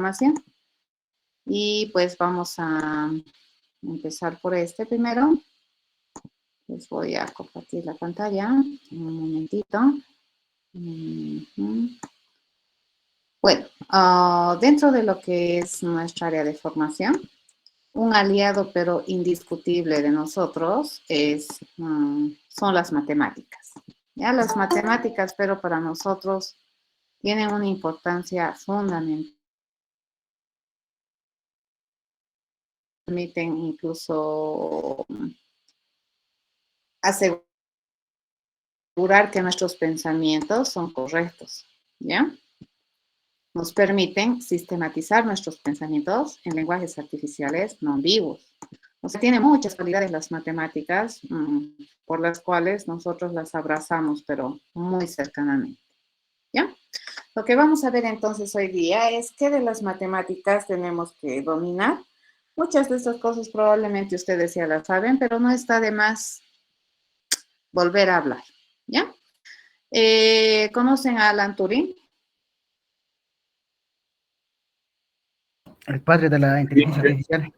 programación. Y pues vamos a empezar por este primero. Les voy a compartir la pantalla un momentito. Bueno, dentro de lo que es nuestra área de formación, un aliado pero indiscutible de nosotros son las matemáticas. Ya las matemáticas, pero para nosotros tienen una importancia fundamental. Permiten incluso asegurar que nuestros pensamientos son correctos, ¿ya? Nos permiten sistematizar nuestros pensamientos en lenguajes artificiales no ambiguos. O sea, tiene muchas cualidades las matemáticas por las cuales nosotros las abrazamos, pero muy cercanamente, ¿ya? Lo que vamos a ver entonces hoy día es qué de las matemáticas tenemos que dominar. Muchas de estas cosas probablemente ustedes ya las saben, pero no está de más volver a hablar, ¿ya? ¿Conocen a Alan Turing? El padre de la inteligencia artificial.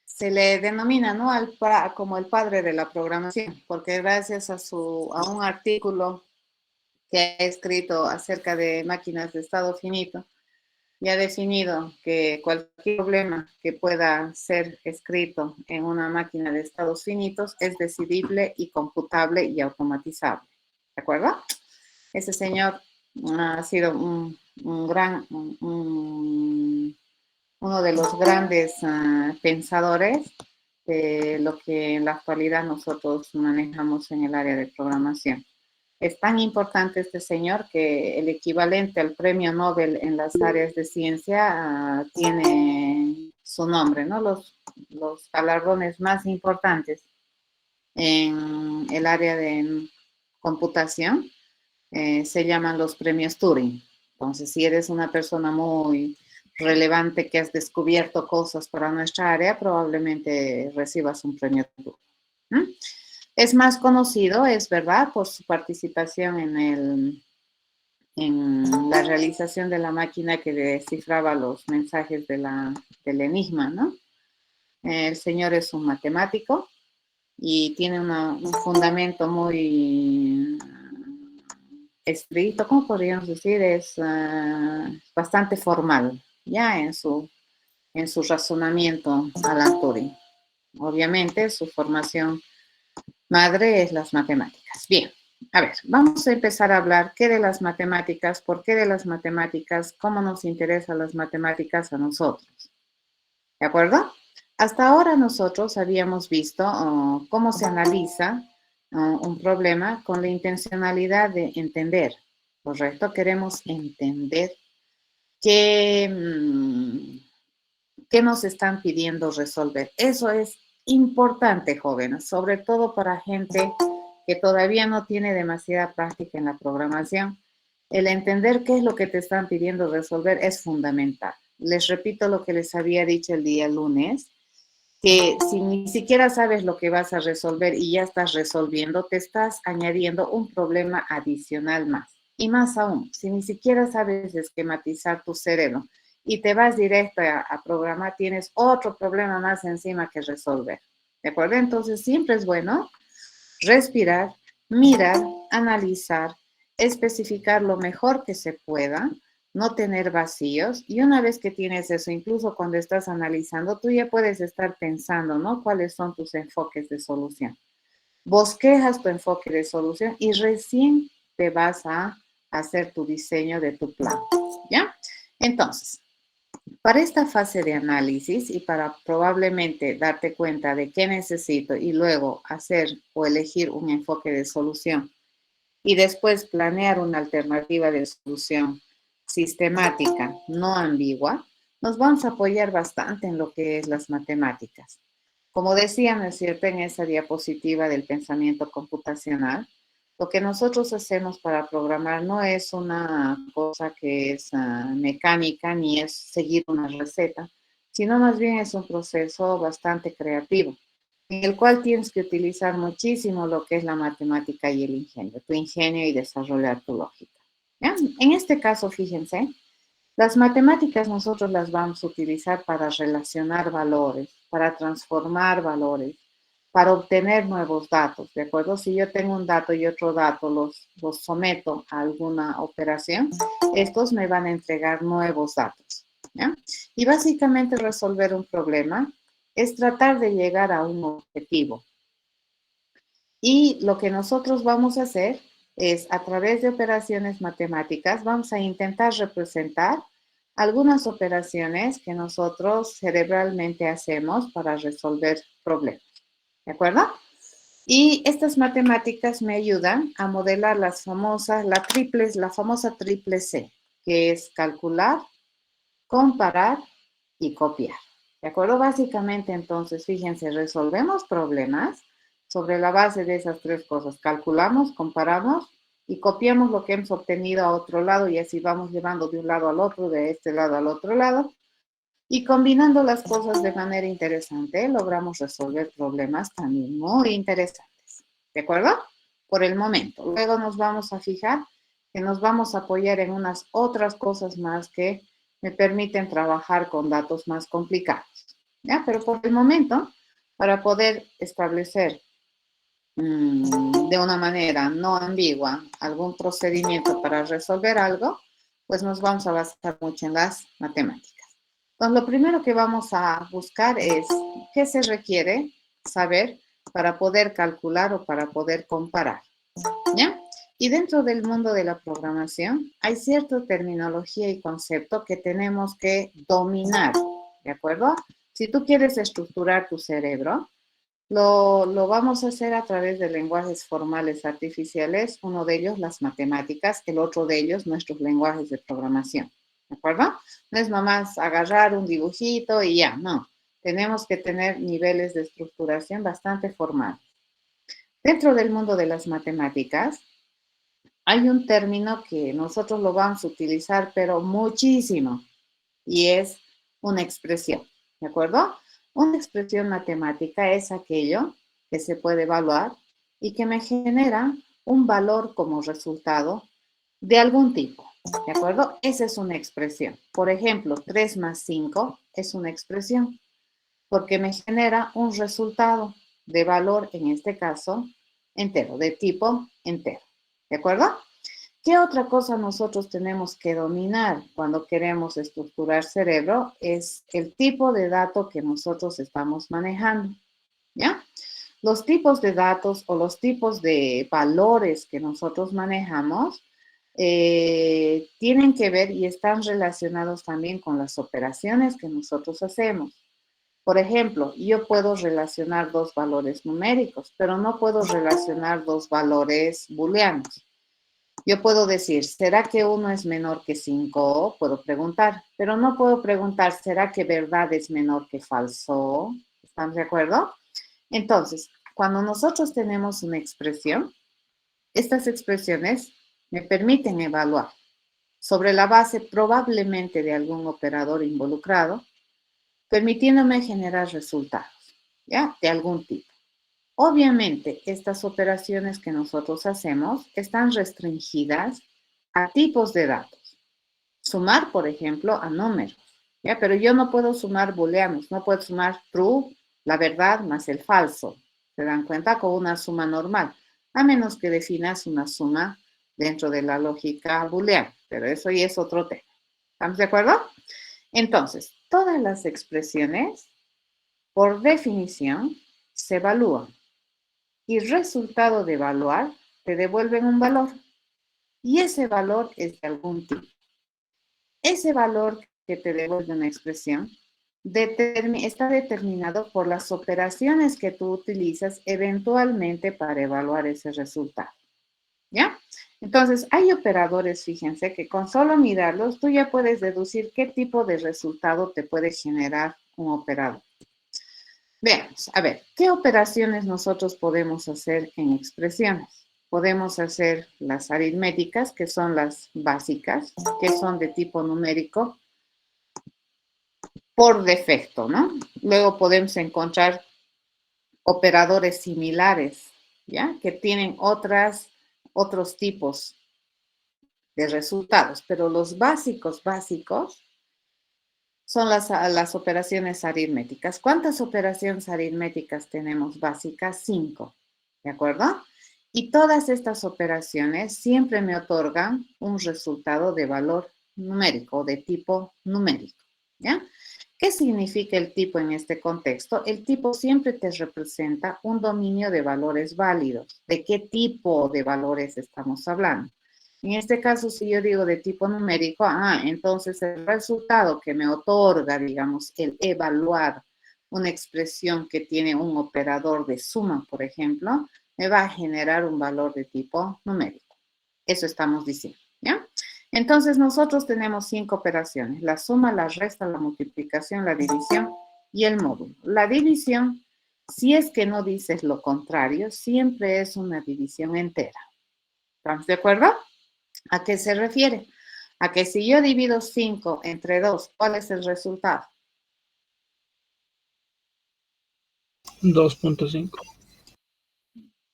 Se le denomina, ¿no?, como el padre de la programación, porque gracias a un artículo que ha escrito acerca de máquinas de estado finito, y ha definido que cualquier problema que pueda ser escrito en una máquina de estados finitos es decidible y computable y automatizable. ¿De acuerdo? Ese señor ha sido uno de los grandes pensadores de lo que en la actualidad nosotros manejamos en el área de programación. Es tan importante este señor que el equivalente al premio Nobel en las áreas de ciencia tiene su nombre, ¿no? Los galardones más importantes en el área de computación se llaman los premios Turing. Entonces, si eres una persona muy relevante que has descubierto cosas para nuestra área, probablemente recibas un premio Turing. Es más conocido, es verdad, por su participación en la realización de la máquina que descifraba los mensajes del enigma, ¿no? El señor es un matemático y tiene un fundamento muy estricto, ¿cómo podríamos decir? Es bastante formal, ya en su razonamiento Alan Turing. Obviamente, su formación madre es las matemáticas. Bien, a ver, vamos a empezar a hablar qué de las matemáticas, por qué de las matemáticas, cómo nos interesan las matemáticas a nosotros. ¿De acuerdo? Hasta ahora nosotros habíamos visto cómo se analiza un problema con la intencionalidad de entender, ¿correcto? Queremos entender qué nos están pidiendo resolver. Eso es importante, jóvenes, sobre todo para gente que todavía no tiene demasiada práctica en la programación. El entender qué es lo que te están pidiendo resolver es fundamental. Les repito lo que les había dicho el día lunes, que si ni siquiera sabes lo que vas a resolver y ya estás resolviendo, te estás añadiendo un problema adicional más. Y más aún, si ni siquiera sabes esquematizar tu cerebro y te vas directo a programar, tienes otro problema más encima que resolver. ¿De acuerdo? Entonces, siempre es bueno respirar, mirar, analizar, especificar lo mejor que se pueda, no tener vacíos. Y una vez que tienes eso, incluso cuando estás analizando, tú ya puedes estar pensando, ¿no? ¿Cuáles son tus enfoques de solución? Bosquejas tu enfoque de solución y recién te vas a hacer tu diseño de tu plan, ¿ya? Entonces, para esta fase de análisis y para probablemente darte cuenta de qué necesito y luego hacer o elegir un enfoque de solución y después planear una alternativa de solución sistemática, no ambigua, nos vamos a apoyar bastante en lo que es las matemáticas. Como decía, ¿no es cierto?, en esa diapositiva del pensamiento computacional, lo que nosotros hacemos para programar no es una cosa que es mecánica ni es seguir una receta, sino más bien es un proceso bastante creativo, en el cual tienes que utilizar muchísimo lo que es la matemática y el ingenio, tu ingenio y desarrollar tu lógica. ¿Ya? En este caso, fíjense, Las matemáticas nosotros las vamos a utilizar para relacionar valores, para transformar valores, para obtener nuevos datos, ¿de acuerdo? Si yo tengo un dato y otro dato, los someto a alguna operación, estos me van a entregar nuevos datos, ¿ya? Y básicamente resolver un problema es tratar de llegar a un objetivo. Y lo que nosotros vamos a hacer es, a través de operaciones matemáticas, vamos a intentar representar algunas operaciones que nosotros cerebralmente hacemos para resolver problemas. ¿De acuerdo? Y estas matemáticas me ayudan a modelar la famosa triple C, que es calcular, comparar y copiar. ¿De acuerdo? Básicamente, entonces, fíjense, resolvemos problemas sobre la base de esas tres cosas. Calculamos, comparamos y copiamos lo que hemos obtenido a otro lado y así vamos llevando de un lado al otro, de este lado al otro lado. Y combinando las cosas de manera interesante, logramos resolver problemas también muy interesantes. ¿De acuerdo? Por el momento. Luego nos vamos a fijar que nos vamos a apoyar en unas otras cosas más que me permiten trabajar con datos más complicados. ¿Ya? Pero por el momento, para poder establecer de una manera no ambigua algún procedimiento para resolver algo, pues nos vamos a basar mucho en las matemáticas. Entonces, lo primero que vamos a buscar es qué se requiere saber para poder calcular o para poder comparar, ¿ya? Y dentro del mundo de la programación hay cierta terminología y concepto que tenemos que dominar, ¿de acuerdo? Si tú quieres estructurar tu cerebro, lo vamos a hacer a través de lenguajes formales artificiales, uno de ellos las matemáticas, el otro de ellos nuestros lenguajes de programación, ¿de acuerdo? No es nomás agarrar un dibujito y ya, no. Tenemos que tener niveles de estructuración bastante formales. Dentro del mundo de las matemáticas, hay un término que nosotros lo vamos a utilizar, pero muchísimo, y es una expresión, ¿de acuerdo? Una expresión matemática es aquello que se puede evaluar y que me genera un valor como resultado de algún tipo, ¿de acuerdo? Esa es una expresión. Por ejemplo, 3 más 5 es una expresión porque me genera un resultado de valor, en este caso, entero, de tipo entero, ¿de acuerdo? ¿Qué otra cosa nosotros tenemos que dominar cuando queremos estructurar cerebro? Es el tipo de dato que nosotros estamos manejando, ¿ya? Los tipos de datos o los tipos de valores que nosotros manejamos tienen que ver y están relacionados también con las operaciones que nosotros hacemos. Por ejemplo, yo puedo relacionar dos valores numéricos, pero no puedo relacionar dos valores booleanos. Yo puedo decir, ¿será que uno es menor que 5? Puedo preguntar, pero no puedo preguntar, ¿será que verdad es menor que falso? ¿Están de acuerdo? Entonces, cuando nosotros tenemos una expresión, estas expresiones me permiten evaluar sobre la base probablemente de algún operador involucrado, permitiéndome generar resultados, ¿ya? De algún tipo. Obviamente, estas operaciones que nosotros hacemos están restringidas a tipos de datos. Sumar, por ejemplo, a números, ¿ya? Pero yo no puedo sumar booleanos, no puedo sumar true, la verdad, más el falso. ¿Se dan cuenta? Con una suma normal, a menos que definas una suma dentro de la lógica booleana, pero eso ya es otro tema. ¿Estamos de acuerdo? Entonces, todas las expresiones, por definición, se evalúan y resultado de evaluar te devuelven un valor y ese valor es de algún tipo. Ese valor que te devuelve una expresión está determinado por las operaciones que tú utilizas eventualmente para evaluar ese resultado. ¿Ya? Entonces, hay operadores, fíjense, que con solo mirarlos tú ya puedes deducir qué tipo de resultado te puede generar un operador. Veamos, a ver, ¿qué operaciones nosotros podemos hacer en expresiones? Podemos hacer las aritméticas, que son las básicas, que son de tipo numérico por defecto, ¿no? Luego podemos encontrar operadores similares, ¿ya? Que tienen otros tipos de resultados, pero los básicos son las operaciones aritméticas. ¿Cuántas operaciones aritméticas tenemos básicas? 5, ¿de acuerdo? Y todas estas operaciones siempre me otorgan un resultado de valor numérico, de tipo numérico, ¿ya? ¿Qué significa el tipo en este contexto? El tipo siempre te representa un dominio de valores válidos. ¿De qué tipo de valores estamos hablando? En este caso, si yo digo de tipo numérico, entonces el resultado que me otorga, digamos, el evaluar una expresión que tiene un operador de suma, por ejemplo, me va a generar un valor de tipo numérico. Eso estamos diciendo, ¿ya? Entonces, nosotros tenemos 5 operaciones: la suma, la resta, la multiplicación, la división y el módulo. La división, si es que no dices lo contrario, siempre es una división entera. ¿Estamos de acuerdo? ¿A qué se refiere? A que si yo divido 5 entre 2, ¿cuál es el resultado? 2.5.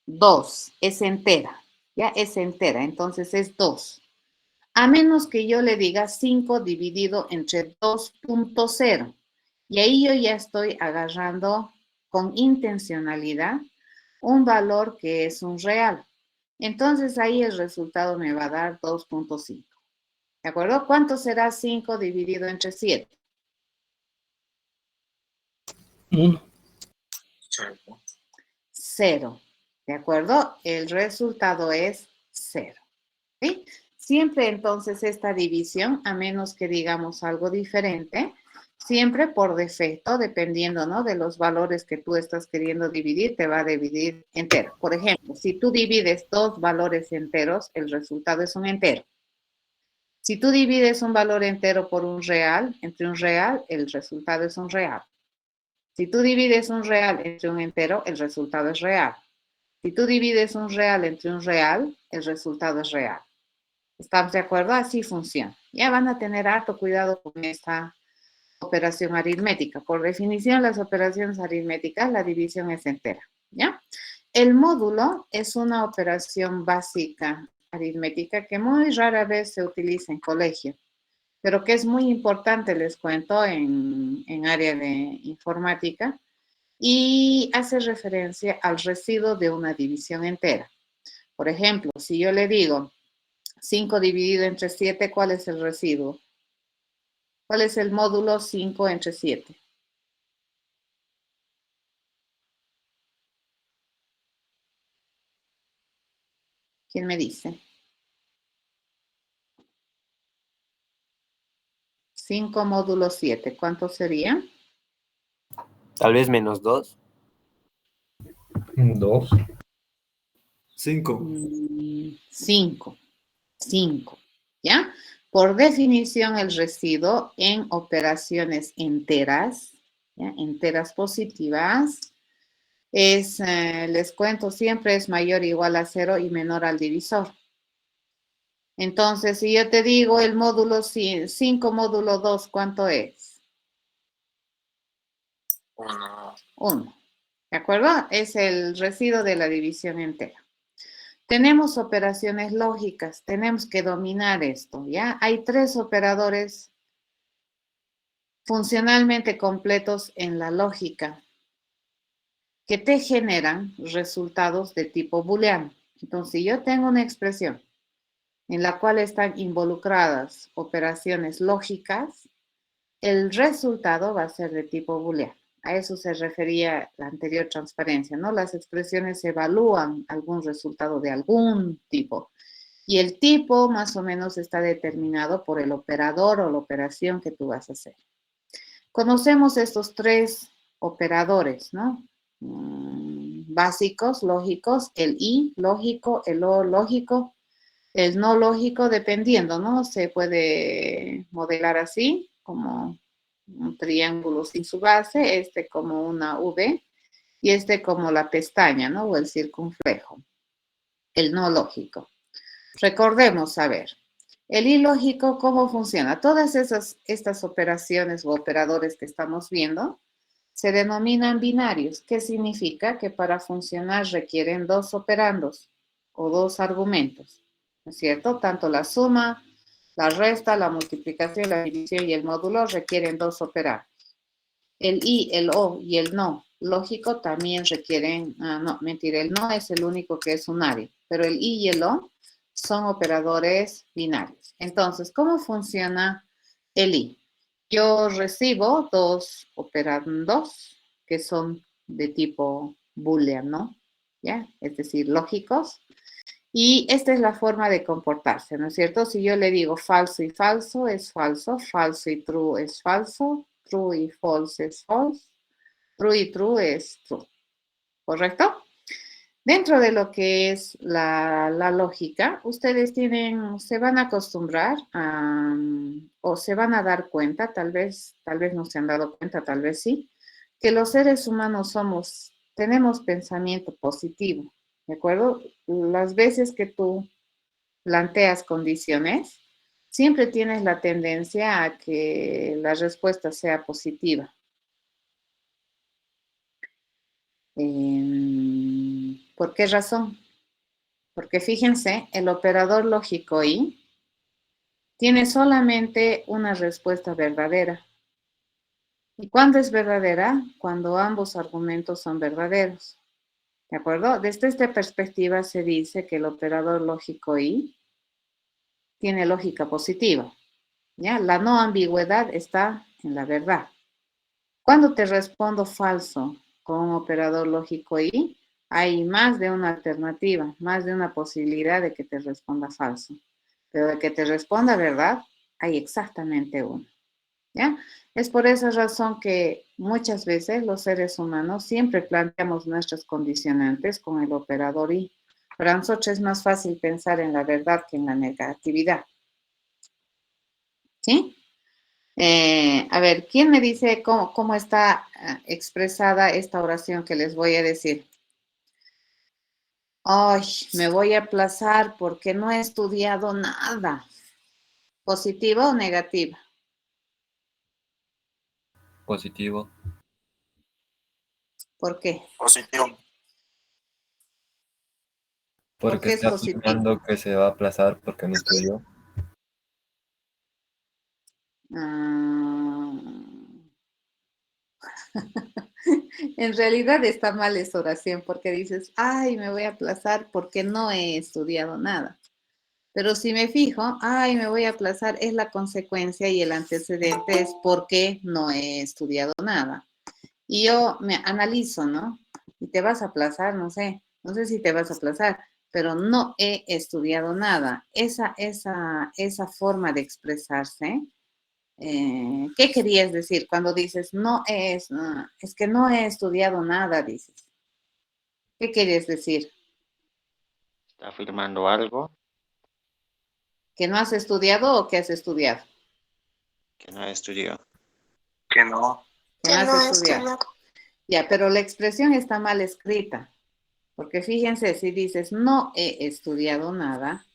2, es entera, ¿ya? Es entera, entonces es 2. A menos que yo le diga 5 dividido entre 2.0. Y ahí yo ya estoy agarrando con intencionalidad un valor que es un real. Entonces ahí el resultado me va a dar 2.5. ¿De acuerdo? ¿Cuánto será 5 dividido entre 7? 1. 0. ¿De acuerdo? El resultado es 0. ¿Sí? Siempre entonces esta división, a menos que digamos algo diferente, siempre por defecto, dependiendo, ¿no?, de los valores que tú estás queriendo dividir, te va a dividir entero. Por ejemplo, si tú divides 2 valores enteros, el resultado es un entero. Si tú divides un valor entero por un real, entre un real, el resultado es un real. Si tú divides un real entre un entero, el resultado es real. Si tú divides un real entre un real, el resultado es real. ¿Estamos de acuerdo? Así funciona. Ya van a tener harto cuidado con esta operación aritmética. Por definición, las operaciones aritméticas, la división es entera, ¿ya? El módulo es una operación básica aritmética que muy rara vez se utiliza en colegio, pero que es muy importante, les cuento, en área de informática, y hace referencia al residuo de una división entera. Por ejemplo, si yo le digo 5 dividido entre 7, ¿cuál es el residuo? ¿Cuál es el módulo 5 entre 7? ¿Quién me dice? 5 módulo 7, ¿cuánto sería? Tal vez -2. 2. 5. 5. 5, ¿ya? Por definición, el residuo en operaciones enteras, ¿ya?, enteras positivas, es, les cuento, siempre es mayor o igual a 0 y menor al divisor. Entonces, si yo te digo el módulo 5 módulo 2, ¿cuánto es? 1. ¿De acuerdo? Es el residuo de la división entera. Tenemos operaciones lógicas, tenemos que dominar esto, ¿ya? Hay 3 operadores funcionalmente completos en la lógica que te generan resultados de tipo booleano. Entonces, si yo tengo una expresión en la cual están involucradas operaciones lógicas, el resultado va a ser de tipo booleano. A eso se refería la anterior transparencia, ¿no? Las expresiones evalúan algún resultado de algún tipo. Y el tipo más o menos está determinado por el operador o la operación que tú vas a hacer. Conocemos estos 3 operadores, ¿no? Básicos, lógicos, el I lógico, el O lógico, el no lógico, dependiendo, ¿no? Se puede modelar así, como un triángulo sin su base, este como una V y este como la pestaña, ¿no? O el circunflejo, el no lógico. Recordemos, a ver, el ilógico, ¿cómo funciona? Todas estas operaciones o operadores que estamos viendo se denominan binarios. ¿Qué significa? Que para funcionar requieren 2 operandos o 2 argumentos. ¿no es cierto? Tanto la suma, la resta, la multiplicación, la división y el módulo requieren dos operados. El y, el o y el no lógico también requieren, no, mentira, el no es el único que es unario, pero el y y el o son operadores binarios. Entonces, ¿cómo funciona el y? Yo recibo dos operandos que son de tipo boolean, ¿no? ¿Ya? Es decir, lógicos. Y esta es la forma de comportarse, ¿no es cierto? Si yo le digo falso y falso, es falso. Falso y true es falso. True y false es false. True y true es true. ¿Correcto? Dentro de lo que es la lógica, ustedes se van a acostumbrar o se van a dar cuenta, tal vez no se han dado cuenta, tal vez sí, que los seres humanos tenemos pensamiento positivo, ¿de acuerdo? Las veces que tú planteas condiciones, siempre tienes la tendencia a que la respuesta sea positiva. ¿Por qué razón? Porque fíjense, el operador lógico y tiene solamente una respuesta verdadera. ¿Y cuándo es verdadera? Cuando ambos argumentos son verdaderos. ¿De acuerdo? Desde esta perspectiva se dice que el operador lógico y tiene lógica positiva. ¿Ya? La no ambigüedad está en la verdad. Cuando te respondo falso con un operador lógico y, hay más de una alternativa, más de una posibilidad de que te responda falso. Pero de que te responda verdad, hay exactamente uno. ¿Ya? Es por esa razón que muchas veces los seres humanos siempre planteamos nuestros condicionantes con el operador y. Para nosotros es más fácil pensar en la verdad que en la negatividad. ¿Sí? A ver, ¿quién me dice cómo está expresada esta oración que les voy a decir? Ay, me voy a aplazar porque no he estudiado nada. ¿Positiva o negativa? Positivo. ¿Por qué? Positivo. ¿Por Porque qué es está positivo? afirmando que se va a aplazar porque no estudió. Ah, en realidad está mal esa oración porque dices, ay, me voy a aplazar porque no he estudiado nada. Pero si me fijo, ay, me voy a aplazar, es la consecuencia y el antecedente es porque no he estudiado nada. Y yo me analizo, ¿no? Y te vas a aplazar, no sé si te vas a aplazar, pero no he estudiado nada. Esa forma de expresarse, ¿qué querías decir cuando dices es que no he estudiado nada, dices? ¿Qué querías decir? Está afirmando algo ¿Que no has estudiado o que has estudiado? que no estudió. Que no has estudiado. Ya, pero la expresión está mal escrita, porque fíjense, si dices no he estudiado nada,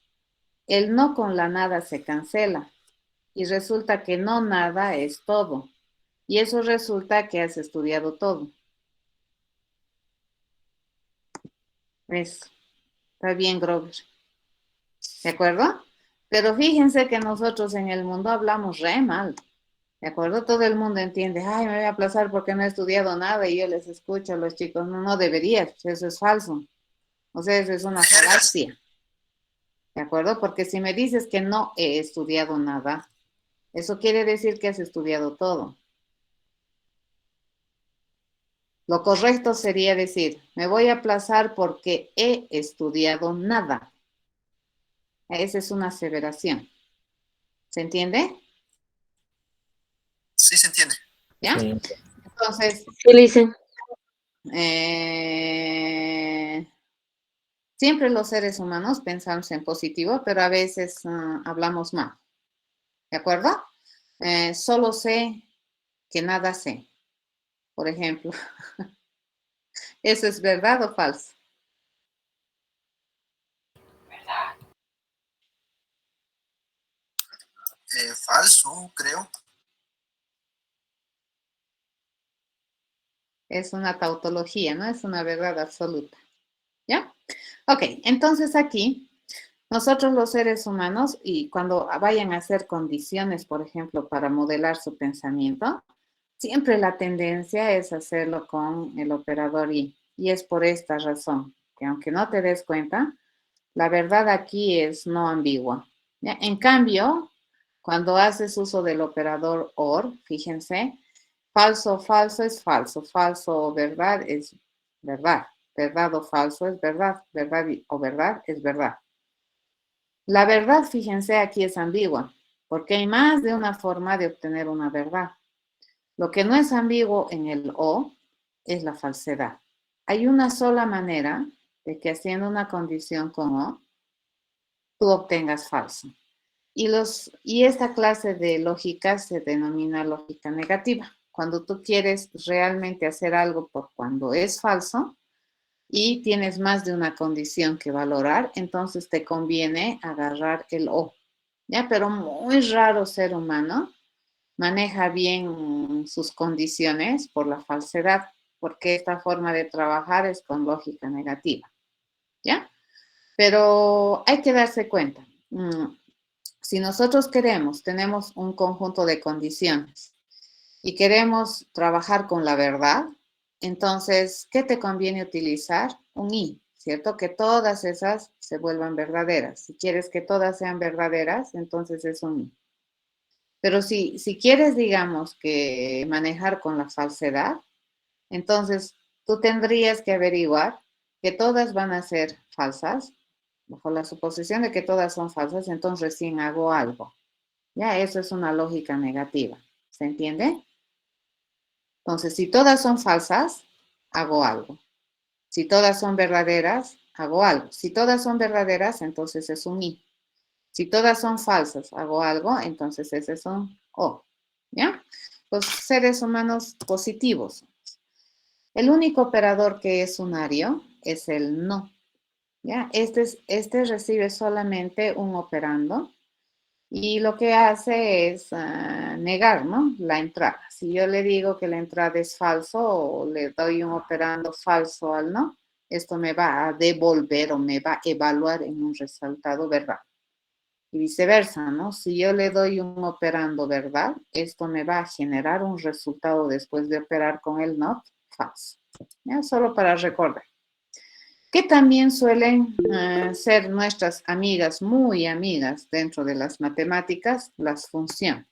el no con la nada se cancela y resulta que no nada es todo. Y eso resulta que has estudiado todo. ¿Ves? Está bien, Grover. ¿De acuerdo? Pero fíjense que nosotros en el mundo hablamos re mal. ¿De acuerdo? Todo el mundo entiende, ay, me voy a aplazar porque no he estudiado nada y yo les escucho a los chicos, no, no deberías, eso es falso. O sea, eso es una falacia. ¿De acuerdo? Porque si me dices que no he estudiado nada, eso quiere decir que has estudiado todo. Lo correcto sería decir, me voy a aplazar porque he estudiado nada. Esa es una aseveración. ¿Se entiende? Sí, se entiende. ¿Ya? Sí. Entonces, ¿Qué le dicen? siempre los seres humanos pensamos en positivo, pero a veces hablamos mal. ¿De acuerdo? Solo sé que nada sé. Por ejemplo, ¿eso es verdad o falso? Falso, creo. Es una tautología, no es una verdad absoluta. ¿Ya? Ok, entonces aquí Nosotros los seres humanos, y cuando vayan a hacer condiciones, por ejemplo, para modelar su pensamiento, siempre la tendencia es hacerlo con el operador y. Y es por esta razón, que aunque no te des cuenta, la verdad aquí es no ambigua. ¿Ya? En cambio, cuando haces uso del operador OR, fíjense, falso, falso es falso, falso o verdad es verdad, verdad o falso es verdad, verdad o verdad es verdad. La verdad, fíjense, aquí es ambigua, porque hay más de una forma de obtener una verdad. Lo que no es ambiguo en el O es la falsedad. Hay una sola manera de que haciendo una condición con O, tú obtengas falso. Y esta clase de lógica se denomina lógica negativa. Cuando tú quieres realmente hacer algo por cuando es falso y tienes más de una condición que valorar, entonces te conviene agarrar el O. ¿Ya? Pero muy raro ser humano maneja bien sus condiciones por la falsedad, porque esta forma de trabajar es con lógica negativa. ¿Ya? Pero hay que darse cuenta. Si nosotros tenemos un conjunto de condiciones y queremos trabajar con la verdad, entonces, ¿qué te conviene utilizar? Un y, ¿cierto? Que todas esas se vuelvan verdaderas. Si quieres que todas sean verdaderas, entonces es un y. Pero si quieres, digamos, que manejar con la falsedad, entonces tú tendrías que averiguar que todas van a ser falsas, bajo la suposición de que todas son falsas, entonces recién hago algo. Ya, eso es una lógica negativa. ¿Se entiende? Entonces, si todas son falsas, hago algo. Si todas son verdaderas, hago algo. Si todas son verdaderas, entonces es un y. Si todas son falsas, hago algo, entonces ese es un o. ¿Ya? Los seres humanos positivos. El único operador que es unario es el no. ¿Ya? Este recibe solamente un operando y lo que hace es negar, ¿no? La entrada. Si yo le digo que la entrada es falso o le doy un operando falso al no, esto me va a devolver o me va a evaluar en un resultado verdad. Y viceversa, ¿no? Si yo le doy un operando verdad, esto me va a generar un resultado después de operar con el not falso. ¿Ya? Solo para recordar. Que también suelen ser nuestras amigas, muy amigas dentro de las matemáticas, las funciones.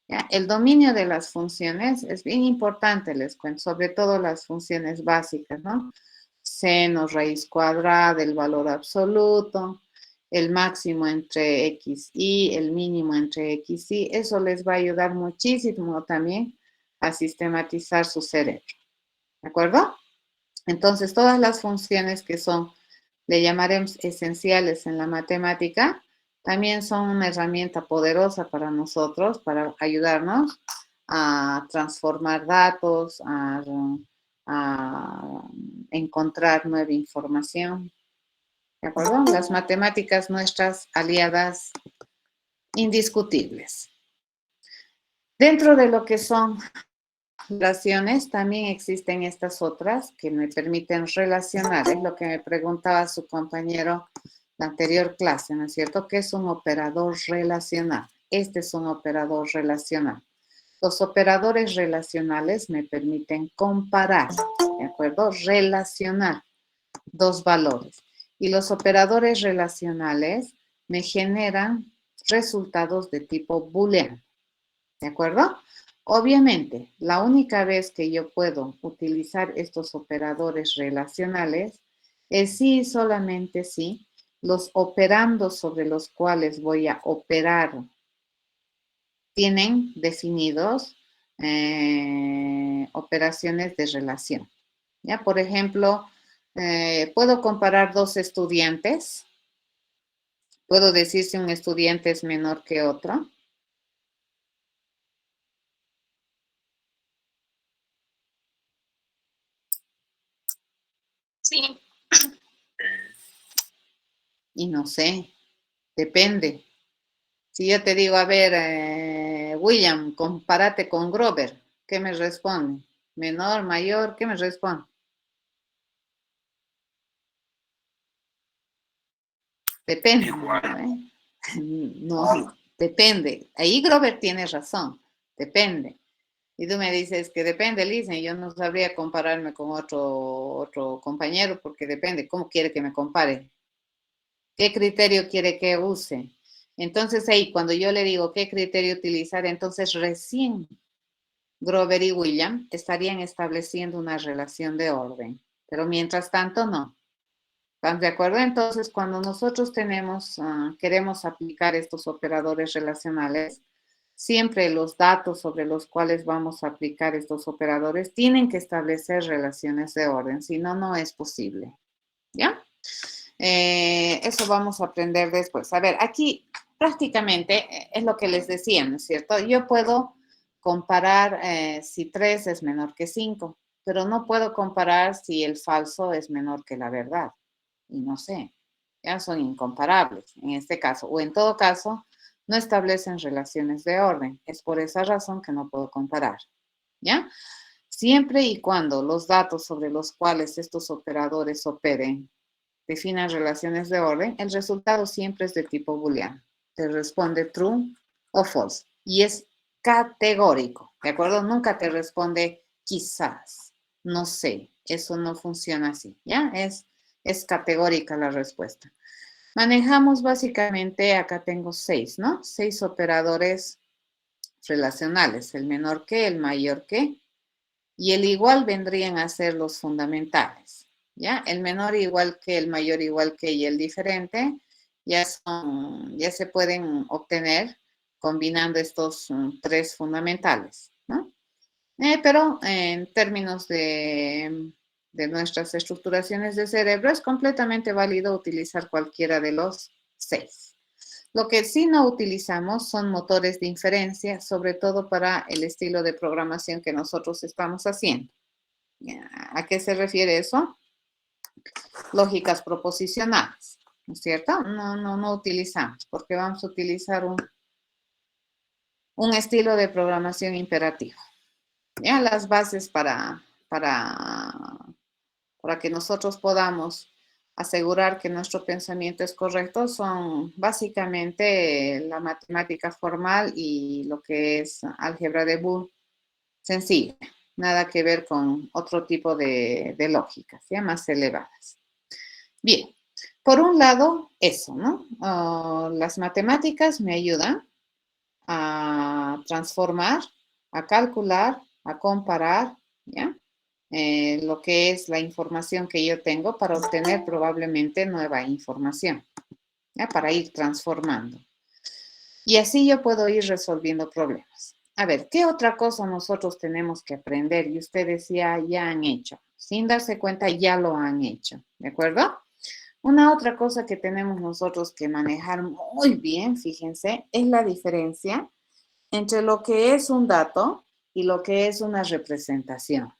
¿Ya? El dominio de las funciones es bien importante, les cuento, sobre todo las funciones básicas, ¿no? Seno, raíz cuadrada, el valor absoluto, el máximo entre x y, el mínimo entre x y, eso les va a ayudar muchísimo también a sistematizar su cerebro. ¿De acuerdo? Entonces, todas las funciones que son, le llamaremos esenciales en la matemática, también son una herramienta poderosa para nosotros, para ayudarnos a transformar datos, a encontrar nueva información. ¿De acuerdo? Las matemáticas, nuestras aliadas indiscutibles. Dentro de lo que son relaciones, también existen estas otras que me permiten relacionar. Es lo que me preguntaba su compañero la anterior clase, ¿no es cierto? ¿Qué es un operador relacional? Este es un operador relacional. Los operadores relacionales me permiten comparar, ¿de acuerdo? Relacionar dos valores. Y los operadores relacionales me generan resultados de tipo booleano, ¿de acuerdo? Obviamente, la única vez que yo puedo utilizar estos operadores relacionales es si solamente si los operandos sobre los cuales voy a operar tienen definidos operaciones de relación. ¿Ya? Por ejemplo, puedo comparar dos estudiantes. Puedo decir si un estudiante es menor que otro. Sí. Y no sé, depende. Si yo te digo, a ver, William, compárate con Grover, ¿qué me responde? ¿Menor, mayor? ¿Qué me responde? Depende. Igual. No, depende. Ahí Grover tiene razón. Depende. Y tú me dices que depende, Liz, y yo no sabría compararme con otro compañero porque depende. ¿Cómo quiere que me compare? ¿Qué criterio quiere que use? Entonces ahí, cuando yo le digo qué criterio utilizar, entonces recién Grover y William estarían estableciendo una relación de orden. Pero mientras tanto, no. ¿Están de acuerdo? Entonces, cuando nosotros queremos aplicar estos operadores relacionales, siempre los datos sobre los cuales vamos a aplicar estos operadores tienen que establecer relaciones de orden, si no, no es posible. ¿Ya? Eso vamos a aprender después. A ver, aquí prácticamente es lo que les decía, ¿no es cierto? Yo puedo comparar si 3 es menor que 5, pero no puedo comparar si el falso es menor que la verdad. Y no sé, ya son incomparables en este caso. O en todo caso, no establecen relaciones de orden. Es por esa razón que no puedo comparar. ¿Ya? Siempre y cuando los datos sobre los cuales estos operadores operen definan relaciones de orden, el resultado siempre es de tipo booleano. Te responde true o false. Y es categórico, ¿de acuerdo? Nunca te responde quizás, no sé. Eso no funciona así, ¿ya? Es categórica la respuesta. Manejamos básicamente, acá tengo 6, ¿no? 6 operadores relacionales, el menor que, el mayor que, y el igual vendrían a ser los fundamentales, ¿ya? El menor igual que, el mayor igual que y el diferente ya se pueden obtener combinando estos 3 fundamentales, ¿no? Pero en términos de nuestras estructuraciones de cerebro es completamente válido utilizar cualquiera de los 6. Lo que sí no utilizamos son motores de inferencia, sobre todo para el estilo de programación que nosotros estamos haciendo. ¿A qué se refiere eso? Lógicas proposicionales, ¿no es cierto? No utilizamos, porque vamos a utilizar un estilo de programación imperativo. Ya las bases para que nosotros podamos asegurar que nuestro pensamiento es correcto son básicamente la matemática formal y lo que es álgebra de Boole sencilla, nada que ver con otro tipo de lógicas, ya más elevadas. Bien, por un lado, eso, ¿no? Las matemáticas me ayudan a transformar, a calcular, a comparar, ¿ya? Lo que es la información que yo tengo para obtener probablemente nueva información, ¿ya? Para ir transformando. Y así yo puedo ir resolviendo problemas. A ver, ¿qué otra cosa nosotros tenemos que aprender? Y ustedes ya han hecho. Sin darse cuenta, ya lo han hecho, ¿de acuerdo? Una otra cosa que tenemos nosotros que manejar muy bien, fíjense, es la diferencia entre lo que es un dato y lo que es una representación.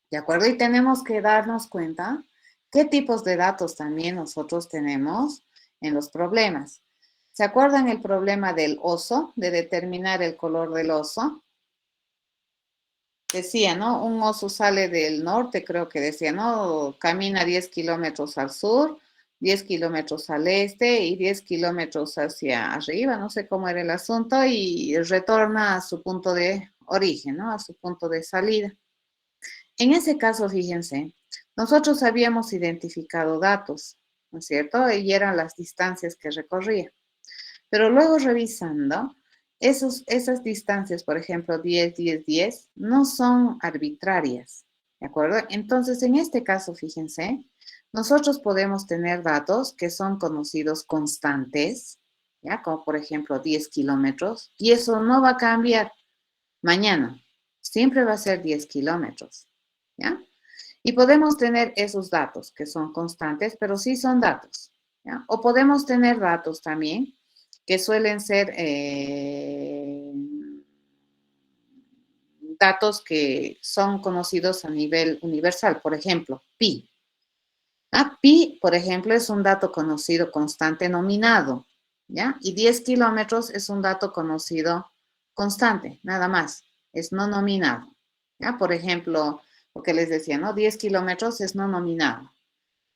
¿De acuerdo? Y tenemos que darnos cuenta qué tipos de datos también nosotros tenemos en los problemas. ¿Se acuerdan el problema del oso, de determinar el color del oso? Decía, ¿no? Un oso sale del norte, creo que decía, ¿no? Camina 10 kilómetros al sur, 10 kilómetros al este y 10 kilómetros hacia arriba, no sé cómo era el asunto, y retorna a su punto de origen, ¿no? A su punto de salida. En ese caso, fíjense, nosotros habíamos identificado datos, ¿no es cierto? Y eran las distancias que recorría. Pero luego revisando, esas distancias, por ejemplo, 10, 10, 10, no son arbitrarias, ¿de acuerdo? Entonces, en este caso, fíjense, nosotros podemos tener datos que son conocidos constantes, ¿ya? Como por ejemplo 10 kilómetros, y eso no va a cambiar mañana, siempre va a ser 10 kilómetros, ¿ya? Y podemos tener esos datos que son constantes, pero sí son datos, ¿ya? O podemos tener datos también que suelen ser datos que son conocidos a nivel universal, por ejemplo, pi. Pi, por ejemplo, es un dato conocido constante nominado, ¿ya? Y 10 kilómetros es un dato conocido constante, nada más, es no nominado, ¿ya? Por ejemplo, lo que les decía, ¿no? 10 kilómetros es no nominado.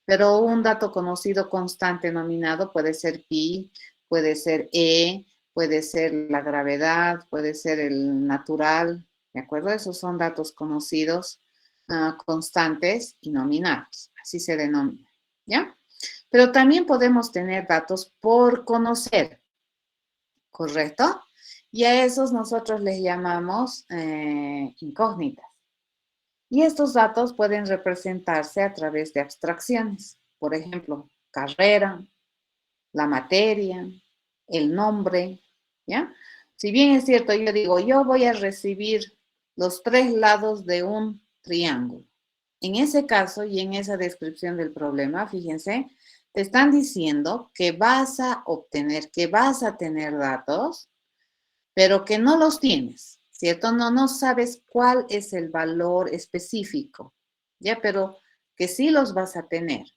Pero un dato conocido constante nominado puede ser pi, puede ser e, puede ser la gravedad, puede ser el natural, ¿de acuerdo? Esos son datos conocidos constantes y nominados, así se denomina, ¿ya? Pero también podemos tener datos por conocer, ¿correcto? Y a esos nosotros les llamamos incógnitas. Y estos datos pueden representarse a través de abstracciones. Por ejemplo, carrera, la materia, el nombre, ¿ya? Si bien es cierto, yo digo, yo voy a recibir los 3 lados de un triángulo. En ese caso y en esa descripción del problema, fíjense, te están diciendo que vas a obtener, que vas a tener datos, pero que no los tienes, ¿cierto? No sabes cuál es el valor específico, ¿ya? Pero que sí los vas a tener.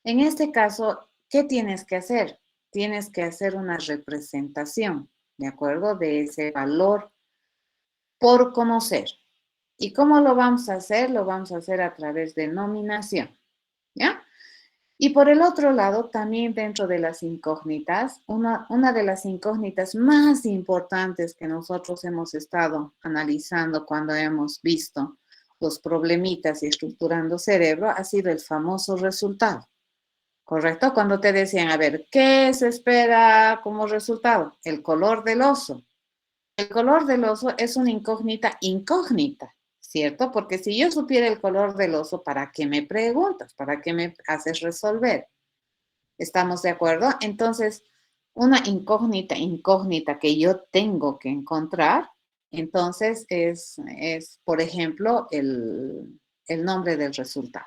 En este caso, ¿qué tienes que hacer? Tienes que hacer una representación, ¿de acuerdo? De ese valor por conocer. ¿Y cómo lo vamos a hacer? Lo vamos a hacer a través de nominación, ¿ya? Y por el otro lado, también dentro de las incógnitas, una de las incógnitas más importantes que nosotros hemos estado analizando cuando hemos visto los problemitas y estructurando cerebro ha sido el famoso resultado, ¿correcto? Cuando te decían, a ver, ¿qué se espera como resultado? El color del oso. El color del oso es una incógnita incógnita, ¿cierto? Porque si yo supiera el color del oso, ¿para qué me preguntas? ¿Para qué me haces resolver? ¿Estamos de acuerdo? Entonces, una incógnita que yo tengo que encontrar, entonces es por ejemplo, el nombre del resultado.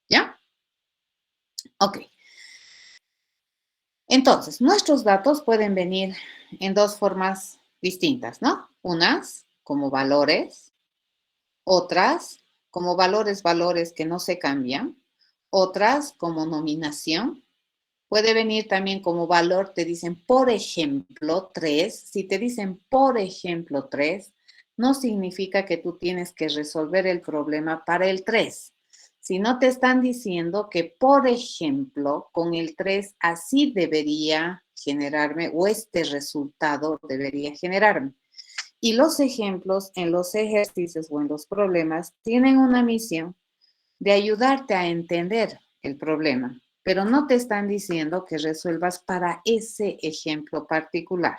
¿Ya? Ok. Entonces, nuestros datos pueden venir en dos formas distintas, ¿no? Unas como valores, otras como valores que no se cambian, otras como nominación. Puede venir también como valor, te dicen, por ejemplo, 3. Si te dicen, por ejemplo, 3, no significa que tú tienes que resolver el problema para el 3. Si no te están diciendo que, por ejemplo, con el 3 así debería generarme o este resultado debería generarme. Y los ejemplos en los ejercicios o en los problemas tienen una misión de ayudarte a entender el problema, pero no te están diciendo que resuelvas para ese ejemplo particular.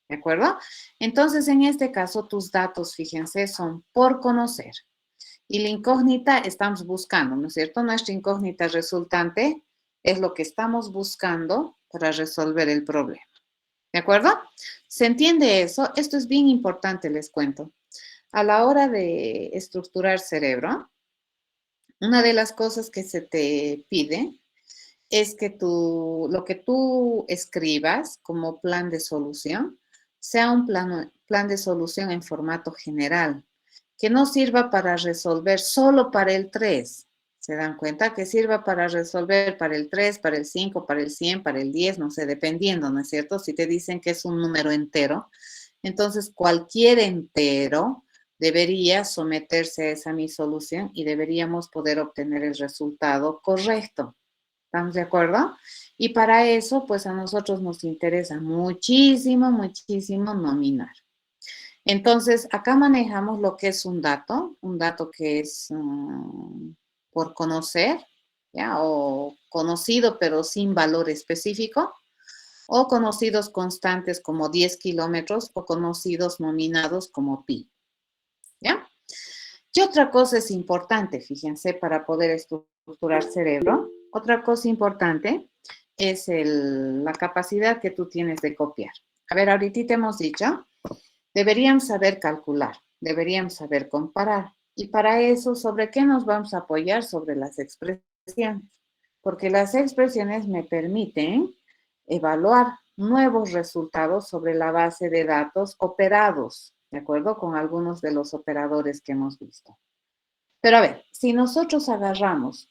¿De acuerdo? Entonces, en este caso, tus datos, fíjense, son por conocer. Y la incógnita estamos buscando, ¿no es cierto? Nuestra incógnita resultante es lo que estamos buscando para resolver el problema. ¿De acuerdo? ¿Se entiende eso? Esto es bien importante, les cuento. A la hora de estructurar cerebro, una de las cosas que se te pide es que lo que tú escribas como plan de solución sea un plan de solución en formato general, que no sirva para resolver solo para el 3. ¿Se dan cuenta? Que sirva para resolver para el 3, para el 5, para el 100, para el 10, no sé, dependiendo, ¿no es cierto? Si te dicen que es un número entero, entonces cualquier entero debería someterse a esa mi solución y deberíamos poder obtener el resultado correcto. ¿Estamos de acuerdo? Y para eso, pues a nosotros nos interesa muchísimo, muchísimo nominar. Entonces, acá manejamos lo que es un dato que es por conocer, ¿ya? O conocido pero sin valor específico, o conocidos constantes como 10 kilómetros, o conocidos nominados como pi, ¿ya? ¿Qué otra cosa es importante? Fíjense, para poder estructurar cerebro. Otra cosa importante es la capacidad que tú tienes de copiar. A ver, ahorita hemos dicho, deberían saber calcular, deberían saber comparar. Y para eso, ¿sobre qué nos vamos a apoyar? Sobre las expresiones. Porque las expresiones me permiten evaluar nuevos resultados sobre la base de datos operados, ¿de acuerdo? Con algunos de los operadores que hemos visto. Pero a ver, si nosotros agarramos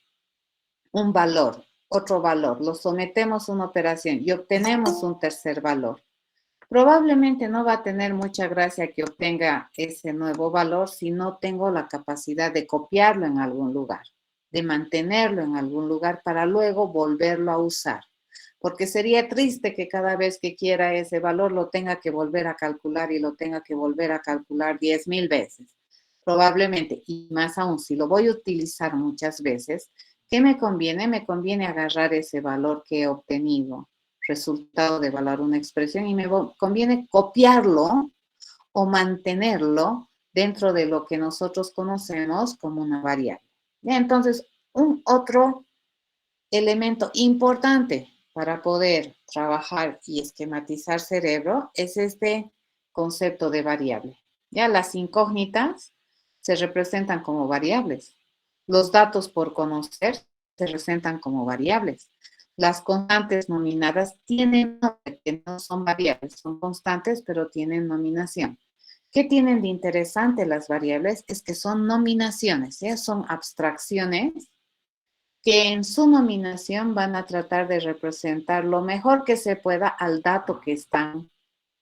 un valor, otro valor, lo sometemos a una operación y obtenemos un tercer valor, probablemente no va a tener mucha gracia que obtenga ese nuevo valor si no tengo la capacidad de copiarlo en algún lugar. de mantenerlo en algún lugar para luego volverlo a usar. Porque sería triste que cada vez que quiera ese valor lo tenga que volver a calcular y lo tenga que volver a calcular 10.000 veces. Probablemente, y más aún, si lo voy a utilizar muchas veces, ¿qué me conviene? Me conviene agarrar ese valor que he obtenido, resultado de evaluar una expresión, y me conviene copiarlo o mantenerlo dentro de lo que nosotros conocemos como una variable. ¿Ya? Entonces, un otro elemento importante para poder trabajar y esquematizar cerebro es este concepto de variable. Ya las incógnitas se representan como variables. Los datos por conocer se representan como variables. Las constantes nominadas tienen nombre, que no son variables, son constantes, pero tienen nominación. ¿Qué tienen de interesante las variables? Es que son nominaciones, ¿ya? Son abstracciones que en su nominación van a tratar de representar lo mejor que se pueda al dato que están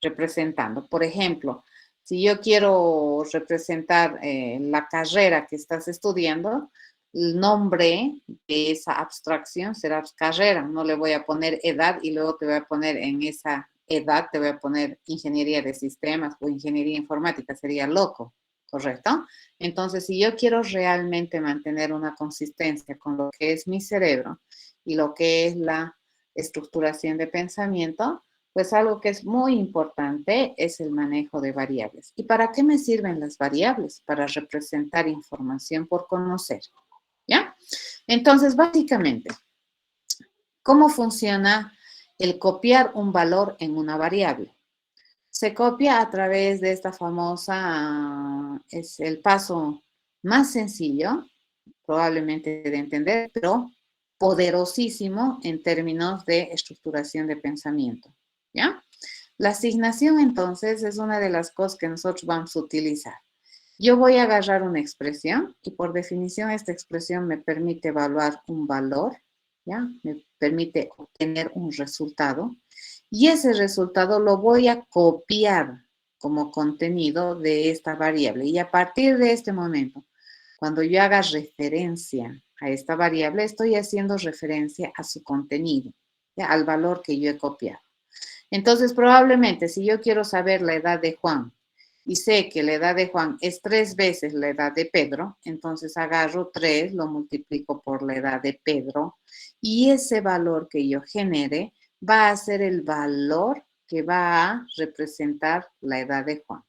representando. Por ejemplo, si yo quiero representar la carrera que estás estudiando, el nombre de esa abstracción será carrera. No le voy a poner edad y luego te voy a poner en esa edad, te voy a poner ingeniería de sistemas o ingeniería informática. Sería loco, ¿correcto? Entonces, si yo quiero realmente mantener una consistencia con lo que es mi cerebro y lo que es la estructuración de pensamiento, pues algo que es muy importante es el manejo de variables. ¿Y para qué me sirven las variables? Para representar información por conocer, ¿ya? Entonces, básicamente, ¿cómo funciona el copiar un valor en una variable? Se copia a través de esta famosa, es el paso más sencillo, probablemente de entender, pero poderosísimo en términos de estructuración de pensamiento, ¿ya? La asignación, entonces, es una de las cosas que nosotros vamos a utilizar. Yo voy a agarrar una expresión y por definición esta expresión me permite evaluar un valor, ¿ya? Me permite obtener un resultado y ese resultado lo voy a copiar como contenido de esta variable. Y a partir de este momento, cuando yo haga referencia a esta variable, estoy haciendo referencia a su contenido, ¿ya? Al valor que yo he copiado. Entonces, probablemente, si yo quiero saber la edad de Juan y sé que la edad de Juan es 3 veces la edad de Pedro, entonces agarro 3, lo multiplico por la edad de Pedro y ese valor que yo genere va a ser el valor que va a representar la edad de Juan.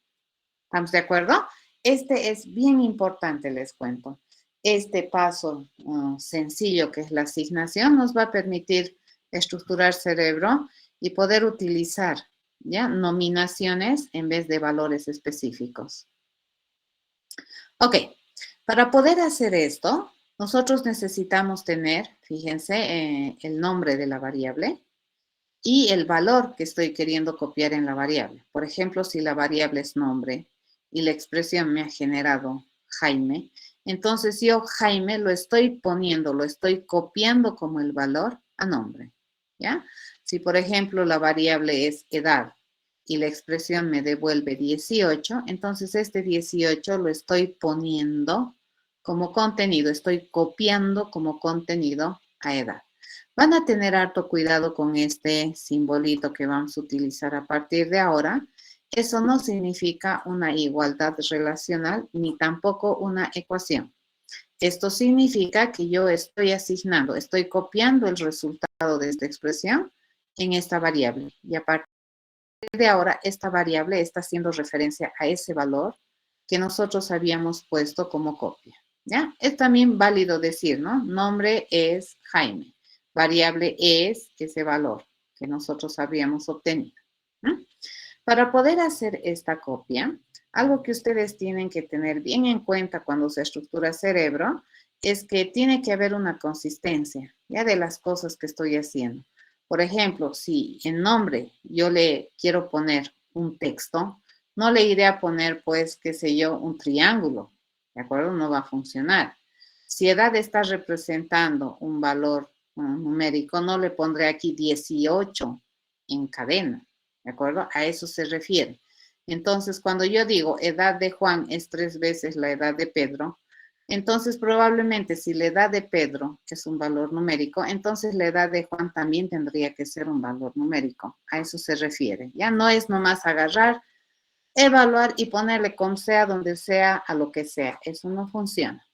¿Estamos de acuerdo? Este es bien importante, les cuento. Este paso sencillo que es la asignación nos va a permitir estructurar cerebro y poder utilizar, ¿ya? Nominaciones en vez de valores específicos. Ok, para poder hacer esto, nosotros necesitamos tener, fíjense, el nombre de la variable y el valor que estoy queriendo copiar en la variable. Por ejemplo, si la variable es nombre y la expresión me ha generado Jaime, entonces yo Jaime lo estoy poniendo, lo estoy copiando como el valor a nombre, ¿ya? Si, por ejemplo, la variable es edad y la expresión me devuelve 18, entonces este 18 lo estoy poniendo como contenido, estoy copiando como contenido a edad. Van a tener harto cuidado con este simbolito que vamos a utilizar a partir de ahora. Eso no significa una igualdad relacional ni tampoco una ecuación. Esto significa que yo estoy asignando, estoy copiando el resultado de esta expresión en esta variable. Y a partir de ahora, esta variable está haciendo referencia a ese valor que nosotros habíamos puesto como copia, ¿ya? Es también válido decir, ¿no? Nombre es Jaime. Variable es ese valor que nosotros habíamos obtenido, ¿no? Para poder hacer esta copia, algo que ustedes tienen que tener bien en cuenta cuando se estructura cerebro es que tiene que haber una consistencia, ¿ya? De las cosas que estoy haciendo. Por ejemplo, si en nombre yo le quiero poner un texto, no le iré a poner, pues, qué sé yo, un triángulo, ¿de acuerdo? No va a funcionar. Si edad está representando un valor numérico, no le pondré aquí 18 en cadena, ¿de acuerdo? A eso se refiere. Entonces, cuando yo digo edad de Juan es 3 veces la edad de Pedro, Entonces, probablemente si la edad de Pedro es un valor numérico, entonces la edad de Juan también tendría que ser un valor numérico. A eso se refiere. Ya no es nomás agarrar, evaluar y ponerle como sea, donde sea, a lo que sea. Eso no funciona.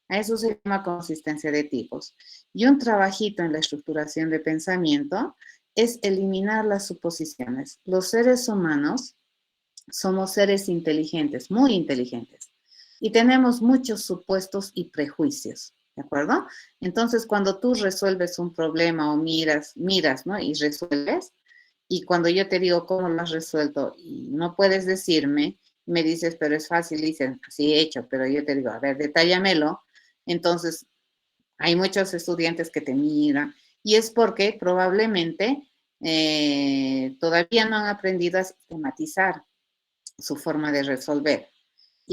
A eso se llama consistencia de tipos. Y un trabajito en la estructuración de pensamiento es eliminar las suposiciones. Los seres humanos somos seres inteligentes, muy inteligentes. Y tenemos muchos supuestos y prejuicios, ¿de acuerdo? Entonces, cuando tú resuelves un problema o miras, ¿no? Y resuelves, y cuando yo te digo cómo lo has resuelto y no puedes decirme, me dices, pero es fácil, dices, así he hecho, pero yo te digo, a ver, detállamelo. Entonces, hay muchos estudiantes que te miran y es porque probablemente todavía no han aprendido a sistematizar su forma de resolver,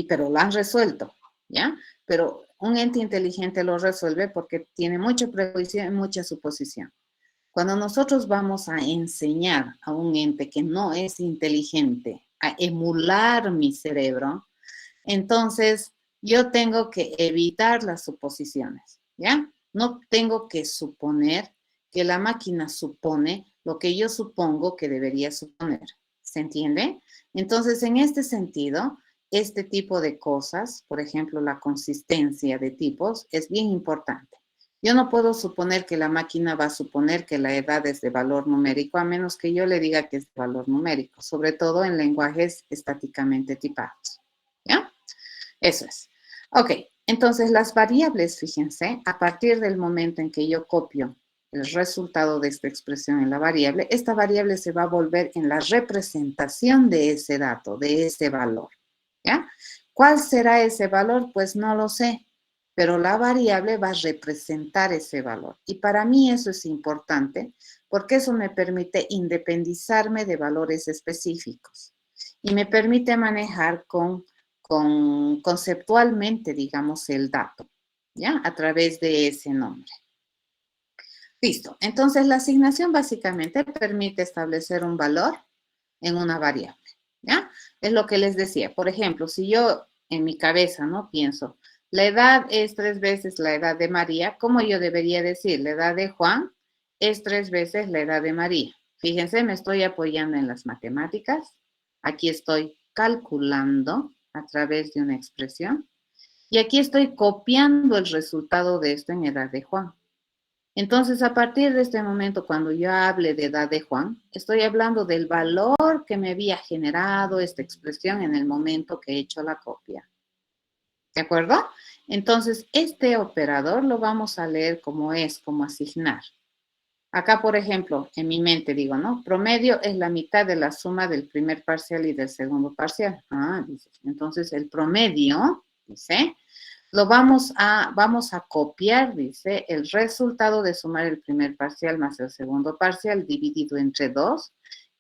pero lo han resuelto, ¿ya? Pero un ente inteligente lo resuelve porque tiene mucho prejuicio y mucha suposición. Cuando nosotros vamos a enseñar a un ente que no es inteligente a emular mi cerebro, entonces yo tengo que evitar las suposiciones, ¿ya? No tengo que suponer que la máquina supone lo que yo supongo que debería suponer. ¿Se entiende? Entonces, en este sentido, este tipo de cosas, por ejemplo, la consistencia de tipos, es bien importante. Yo no puedo suponer que la máquina va a suponer que la edad es de valor numérico, a menos que yo le diga que es de valor numérico, sobre todo en lenguajes estáticamente tipados. ¿Ya? Eso es. Ok, entonces las variables, fíjense, a partir del momento en que yo copio el resultado de esta expresión en la variable, esta variable se va a volver en la representación de ese dato, de ese valor. ¿Ya? ¿Cuál será ese valor? Pues no lo sé, pero la variable va a representar ese valor. Y para mí eso es importante porque eso me permite independizarme de valores específicos y me permite manejar conceptualmente, digamos, el dato, ¿ya? A través de ese nombre. Listo. Entonces, la asignación básicamente permite establecer un valor en una variable, ¿ya? Es lo que les decía. Por ejemplo, si yo en mi cabeza, ¿no? Pienso, la edad es 3 veces la edad de María, ¿cómo yo debería decir? La edad de Juan es 3 veces la edad de María. Fíjense, me estoy apoyando en las matemáticas. Aquí estoy calculando a través de una expresión. Y aquí estoy copiando el resultado de esto en edad de Juan. Entonces, a partir de este momento, cuando yo hable de edad de Juan, estoy hablando del valor que me había generado esta expresión en el momento que he hecho la copia. ¿De acuerdo? Entonces, este operador lo vamos a leer como es, como asignar. Acá, por ejemplo, en mi mente digo, ¿no? Promedio es la mitad de la suma del primer parcial y del segundo parcial. Ah, dice. Entonces, el promedio, dice, lo vamos a copiar, dice, el resultado de sumar el primer parcial más el segundo parcial dividido entre 2.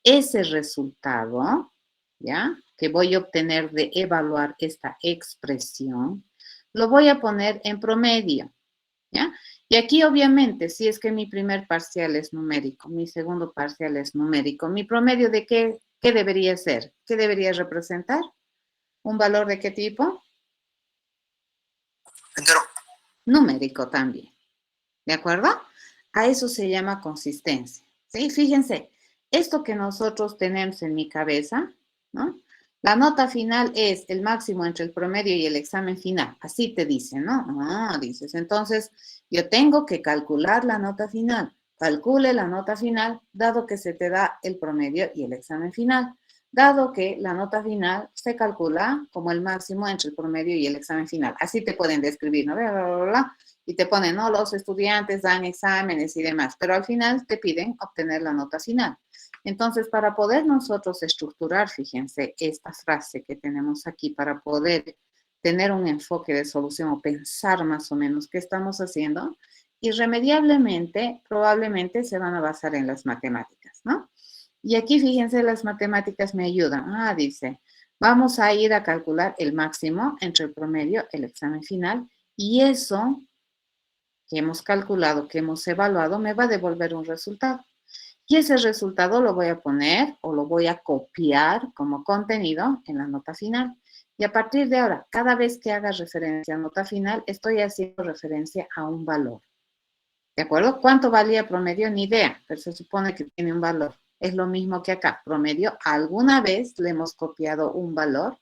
Ese resultado, ¿ya? Que voy a obtener de evaluar esta expresión, lo voy a poner en promedio, ¿ya? Y aquí, obviamente, si es que mi primer parcial es numérico, mi segundo parcial es numérico, ¿mi promedio de qué debería ser? ¿Qué debería representar? ¿Un valor de qué tipo? Entero. Numérico también. ¿De acuerdo? A eso se llama consistencia. ¿Sí? Fíjense, esto que nosotros tenemos en mi cabeza, ¿no? La nota final es el máximo entre el promedio y el examen final. Así te dicen, ¿no? Ah, dices. Entonces, yo tengo que calcular la nota final. Calcule la nota final, dado que se te da el promedio y el examen final. Dado que la nota final se calcula como el máximo entre el promedio y el examen final. Así te pueden describir, ¿no? Bla, bla, bla, bla. Y te ponen, ¿no? Los estudiantes dan exámenes y demás, pero al final te piden obtener la nota final. Entonces, para poder nosotros estructurar, fíjense, esta frase que tenemos aquí, para poder tener un enfoque de solución o pensar más o menos qué estamos haciendo, irremediablemente, probablemente se van a basar en las matemáticas, ¿no? Y aquí, fíjense, las matemáticas me ayudan. Ah, dice, vamos a ir a calcular el máximo entre el promedio, el examen final, y eso que hemos calculado, que hemos evaluado, me va a devolver un resultado. Y ese resultado lo voy a poner o lo voy a copiar como contenido en la nota final. Y a partir de ahora, cada vez que haga referencia a nota final, estoy haciendo referencia a un valor. ¿De acuerdo? ¿Cuánto valía promedio? Ni idea, pero se supone que tiene un valor. Es lo mismo que acá. Promedio, alguna vez le hemos copiado un valor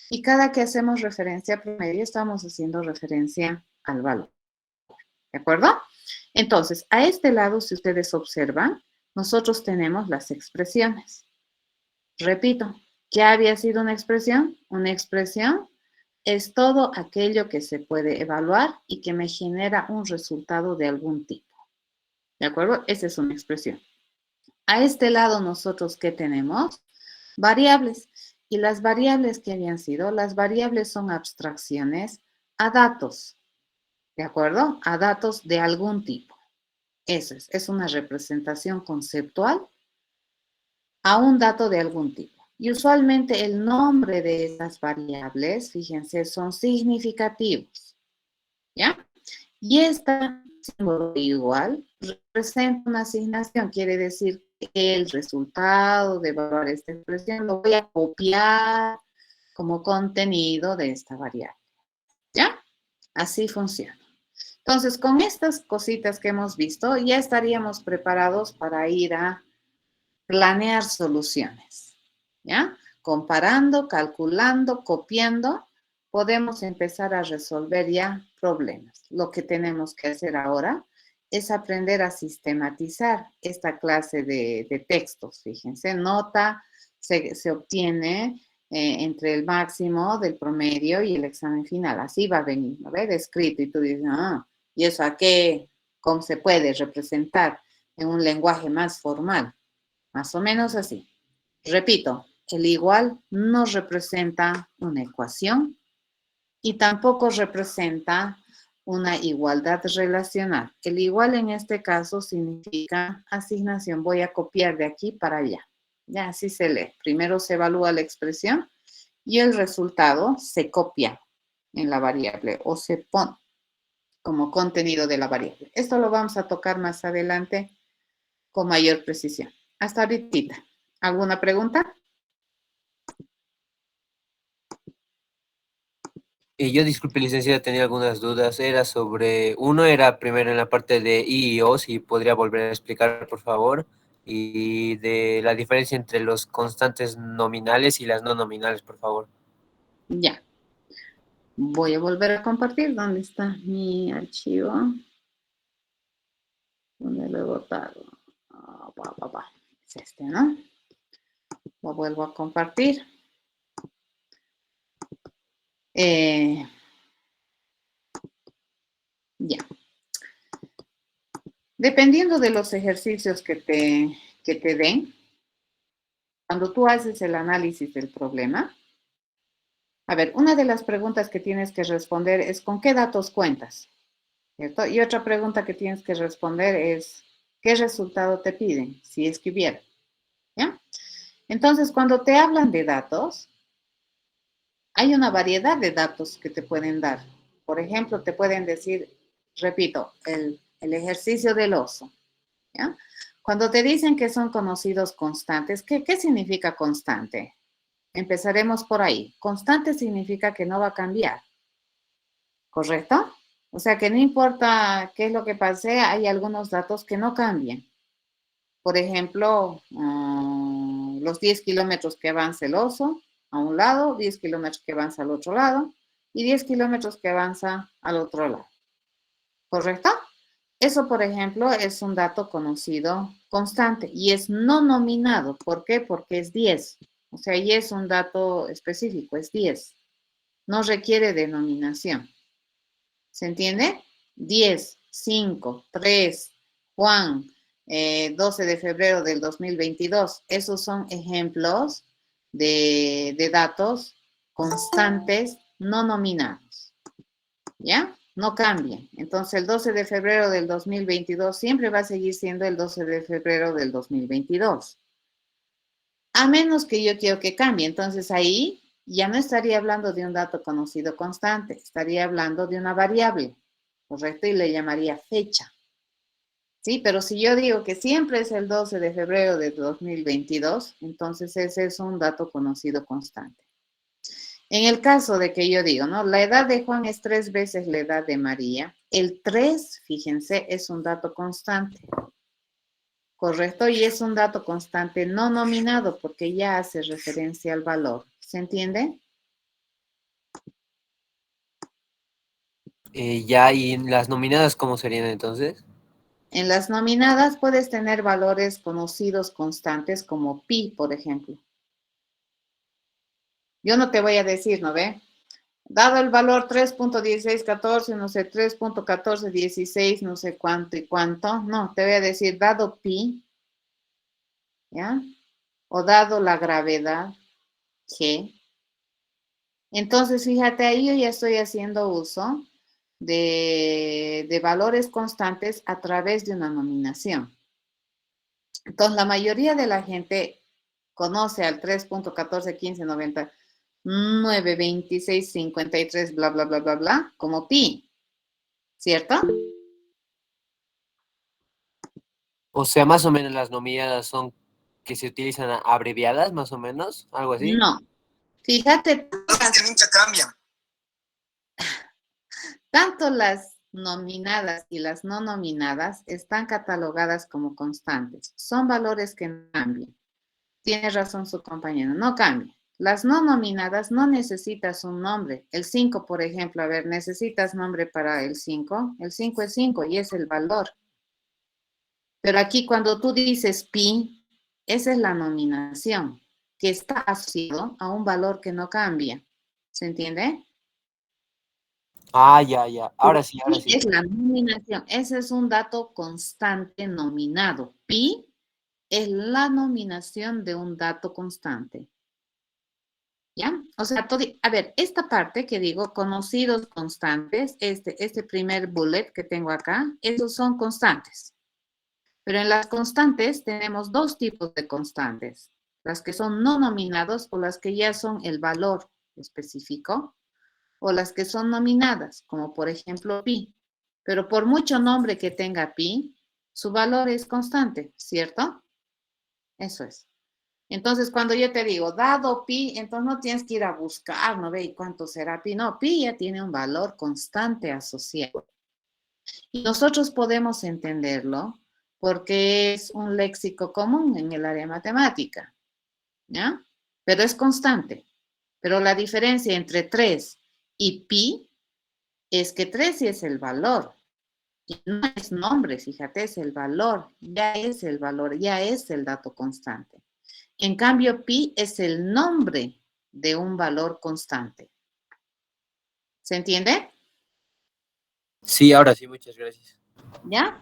y cada que hacemos referencia a promedio, estamos haciendo referencia al valor. ¿De acuerdo? Entonces, a este lado, si ustedes observan, nosotros tenemos las expresiones. Repito, ¿qué había sido una expresión? Una expresión es todo aquello que se puede evaluar y que me genera un resultado de algún tipo. ¿De acuerdo? Esa es una expresión. A este lado nosotros, ¿qué tenemos? Variables. Y las variables que habían sido, las variables son abstracciones a datos. ¿De acuerdo? A datos de algún tipo. Eso es una representación conceptual a un dato de algún tipo. Y usualmente el nombre de esas variables, fíjense, son significativos. ¿Ya? Y esta símbolo igual representa una asignación, quiere decir que el resultado de evaluar esta expresión lo voy a copiar como contenido de esta variable. ¿Ya? Así funciona. Entonces, con estas cositas que hemos visto, ya estaríamos preparados para ir a planear soluciones. ¿Ya? Comparando, calculando, copiando, podemos empezar a resolver ya problemas. Lo que tenemos que hacer ahora es aprender a sistematizar esta clase de textos. Fíjense, nota se obtiene entre el máximo del promedio y el examen final. Así va a venir, ¿no? ¿Ves? Escrito y tú dices, ¿y eso a qué? ¿Cómo se puede representar en un lenguaje más formal? Más o menos así. Repito, el igual no representa una ecuación y tampoco representa una igualdad relacional. El igual en este caso significa asignación. Voy a copiar de aquí para allá. Ya así se lee. Primero se evalúa la expresión y el resultado se copia en la variable o se pone como contenido de la variable. Esto lo vamos a tocar más adelante con mayor precisión. Hasta ahorita. ¿Alguna pregunta? Yo, disculpe, licenciada, tenía algunas dudas. Era sobre, uno era primero en la parte de I y O, si podría volver a explicar, por favor, y de la diferencia entre los constantes nominales y las no nominales, por favor. Ya. Voy a volver a compartir. ¿Dónde está mi archivo? ¿Dónde lo he botado? Es este, ¿no? Lo vuelvo a compartir. Ya. Dependiendo de los ejercicios que te den, cuando tú haces el análisis del problema, a ver, una de las preguntas que tienes que responder es ¿con qué datos cuentas? ¿Cierto? Y otra pregunta que tienes que responder es ¿qué resultado te piden? Si es que hubiera. ¿Ya? Entonces, cuando te hablan de datos, hay una variedad de datos que te pueden dar. Por ejemplo, te pueden decir, repito, el ejercicio del oso. ¿Ya? Cuando te dicen que son conocidos constantes, ¿qué significa constante? Empezaremos por ahí. Constante significa que no va a cambiar, ¿correcto? O sea que no importa qué es lo que pase, hay algunos datos que no cambian. Por ejemplo, los 10 kilómetros que avanza el oso a un lado, 10 kilómetros que avanza al otro lado y 10 kilómetros que avanza al otro lado. ¿Correcto? Eso, por ejemplo, es un dato conocido constante y es no nominado. ¿Por qué? Porque es 10. O sea, y es un dato específico, es 10. No requiere denominación. ¿Se entiende? 10, 5, 3, Juan, 12 de febrero del 2022. Esos son ejemplos de datos constantes no nominados. ¿Ya? No cambian. Entonces, el 12 de febrero del 2022 siempre va a seguir siendo el 12 de febrero del 2022. A menos que yo quiero que cambie. Entonces, ahí ya no estaría hablando de un dato conocido constante. Estaría hablando de una variable. ¿Correcto? Y le llamaría fecha. Sí, pero si yo digo que siempre es el 12 de febrero de 2022, entonces ese es un dato conocido constante. En el caso de que yo digo, ¿no? La edad de Juan es 3 veces la edad de María. El 3, fíjense, es un dato constante. Correcto, y es un dato constante no nominado porque ya hace referencia al valor. ¿Se entiende? Ya, ¿y las nominadas cómo serían entonces? En las nominadas puedes tener valores conocidos constantes como pi, por ejemplo. Yo no te voy a decir, ¿no ve? Dado el valor 3.1614, no sé, 3.1416, no sé cuánto y cuánto. No, te voy a decir, dado pi, ¿ya? O dado la gravedad, G. Entonces, fíjate, ahí yo ya estoy haciendo uso de valores constantes a través de una nominación. Entonces, la mayoría de la gente conoce al 3.141590. 9, 26, 53, bla, bla, bla, bla, bla, como pi, ¿cierto? O sea, más o menos las nominadas son que se utilizan abreviadas, más o menos, algo así. No, fíjate, Los que nunca cambian. tanto las nominadas y las no nominadas están catalogadas como constantes. Son valores que no cambian. Tiene razón su compañero, no cambian. Las no nominadas no necesitas un nombre. El 5, por ejemplo, a ver, ¿necesitas nombre para el 5? El 5 es 5 y es el valor. Pero aquí cuando tú dices pi, esa es la nominación, que está asociado a un valor que no cambia. ¿Se entiende? Ah, ya, ya. Ahora sí, ahora Pi sí. es la nominación. Ese es un dato constante nominado. Pi es la nominación de un dato constante. ¿Ya? O sea, a ver, esta parte que digo, conocidos constantes, este primer bullet que tengo acá, esos son constantes. Pero en las constantes tenemos dos tipos de constantes, las que son no nominados o las que ya son el valor específico, o las que son nominadas, como por ejemplo pi. Pero por mucho nombre que tenga pi, su valor es constante, ¿cierto? Eso es. Entonces, cuando yo te digo, dado pi, entonces no tienes que ir a buscar, ¿no ve? ¿Y cuánto será pi? No, pi ya tiene un valor constante asociado. Y nosotros podemos entenderlo porque es un léxico común en el área matemática, ¿ya? Pero es constante. Pero la diferencia entre 3 y pi es que 3 sí es el valor. Y no es nombre, fíjate, es el valor. Ya es el valor, ya es el dato constante. En cambio, pi es el nombre de un valor constante. ¿Se entiende? Sí, ahora sí, muchas gracias. ¿Ya?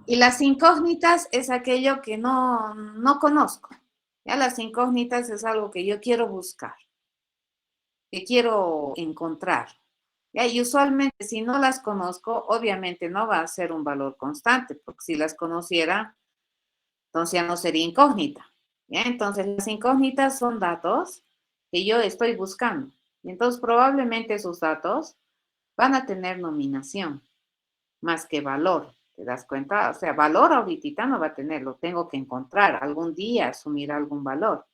Y las incógnitas es aquello que no conozco. Ya las incógnitas es algo que yo quiero buscar, que quiero encontrar. ¿Ya? Y usualmente si no las conozco, obviamente no va a ser un valor constante, porque si las conociera, entonces ya no sería incógnita. ¿Ya? Entonces las incógnitas son datos que yo estoy buscando. Y entonces probablemente esos datos van a tener nominación más que valor. ¿Te das cuenta? O sea, valor ahorita no va a tener, lo tengo que encontrar, algún día asumir algún valor.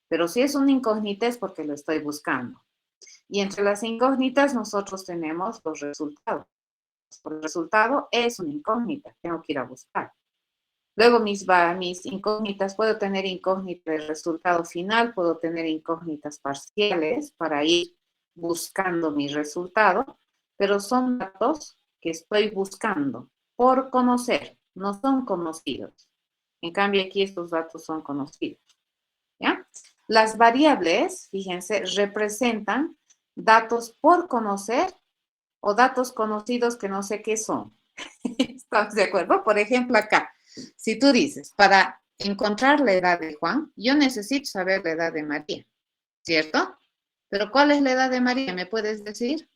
Pero si es una incógnita es porque lo estoy buscando. Y entre las incógnitas nosotros tenemos los resultados. El resultado es una incógnita, tengo que ir a buscar. Luego mis incógnitas, puedo tener incógnita del resultado final, puedo tener incógnitas parciales para ir buscando mi resultado, pero son datos que estoy buscando por conocer, no son conocidos. En cambio, aquí estos datos son conocidos. ¿Ya? Las variables, fíjense, representan datos por conocer o datos conocidos que no sé qué son. ¿Estamos de acuerdo? Por ejemplo, acá, si tú dices, para encontrar la edad de Juan, yo necesito saber la edad de María, ¿cierto? Pero ¿cuál es la edad de María? ¿Me puedes decir?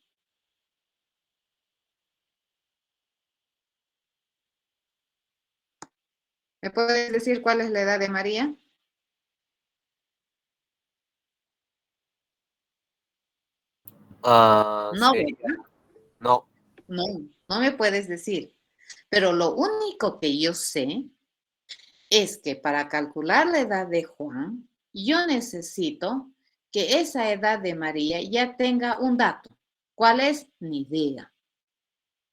¿Me puedes decir cuál es la edad de María? No, Sería. ¿verdad? No. No, no me puedes decir. Pero lo único que yo sé es que para calcular la edad de Juan, yo necesito que esa edad de María ya tenga un dato. ¿Cuál es? Ni idea.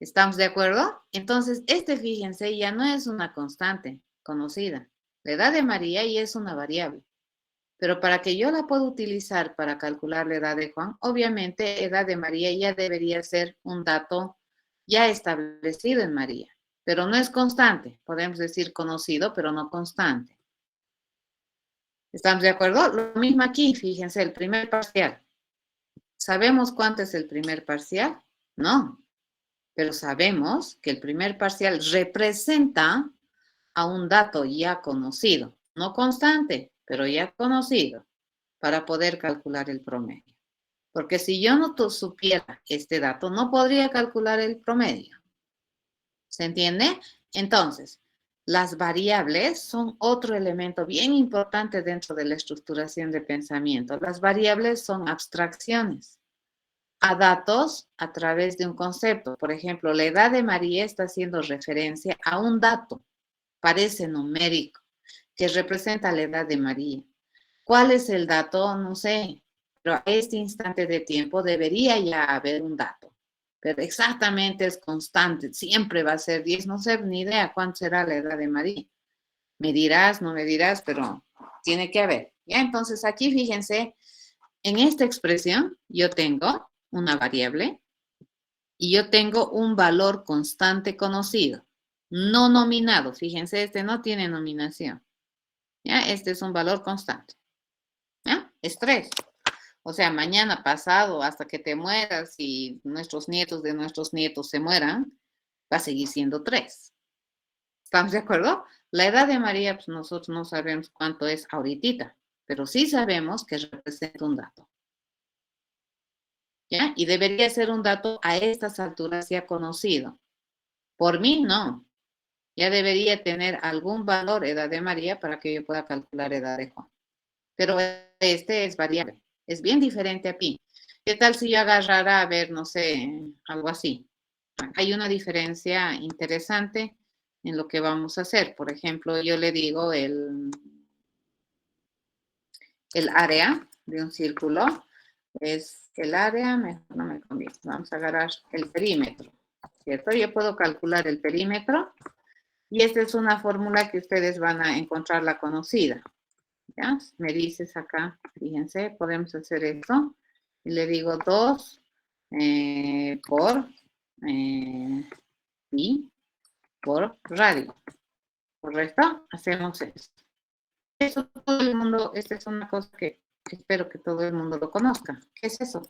¿Estamos de acuerdo? Entonces, fíjense, ya no es una constante conocida. La edad de María ya es una variable. Pero para que yo la pueda utilizar para calcular la edad de Juan, obviamente, edad de María ya debería ser un dato ya establecido en María. Pero no es constante. Podemos decir conocido, pero no constante. ¿Estamos de acuerdo? Lo mismo aquí, fíjense, el primer parcial. ¿Sabemos cuánto es el primer parcial? No. Pero sabemos que el primer parcial representa a un dato ya conocido, no constante, pero ya conocido, para poder calcular el promedio. Porque si yo no supiera este dato, no podría calcular el promedio. ¿Se entiende? Entonces, las variables son otro elemento bien importante dentro de la estructuración de pensamiento. Las variables son abstracciones a datos a través de un concepto. Por ejemplo, la edad de María está haciendo referencia a un dato, parece numérico, que representa la edad de María. ¿Cuál es el dato? No sé, pero a este instante de tiempo debería ya haber un dato. Pero exactamente es constante, siempre va a ser 10, no sé ni idea cuánto será la edad de María. Me dirás, no me dirás, pero tiene que haber. Ya, entonces aquí fíjense, en esta expresión yo tengo una variable y yo tengo un valor constante conocido, no nominado. Fíjense, no tiene nominación. ¿Ya? Este es un valor constante. ¿Ya? Es 3. O sea, mañana, pasado, hasta que te mueras y nuestros nietos de nuestros nietos se mueran, va a seguir siendo 3. ¿Estamos de acuerdo? La edad de María, pues nosotros no sabemos cuánto es ahorita, pero sí sabemos que representa un dato. ¿Ya? Y debería ser un dato a estas alturas ya conocido. Por mí, no. Ya debería tener algún valor edad de María para que yo pueda calcular edad de Juan. Pero este es variable. Es bien diferente a pi. ¿Qué tal si yo agarrara a ver, no sé, algo así? Hay una diferencia interesante en lo que vamos a hacer. Por ejemplo, yo le digo el área de un círculo. Es el área, mejor no me conviene. Vamos a agarrar el perímetro, ¿cierto? Yo puedo calcular el perímetro y esta es una fórmula que ustedes van a encontrar la conocida. ¿Ya? Me dices acá, fíjense, podemos hacer esto. Y le digo 2 por pi por radio. ¿Correcto? Hacemos esto. Eso todo el mundo, esta es una cosa que espero que todo el mundo lo conozca. ¿Qué es eso?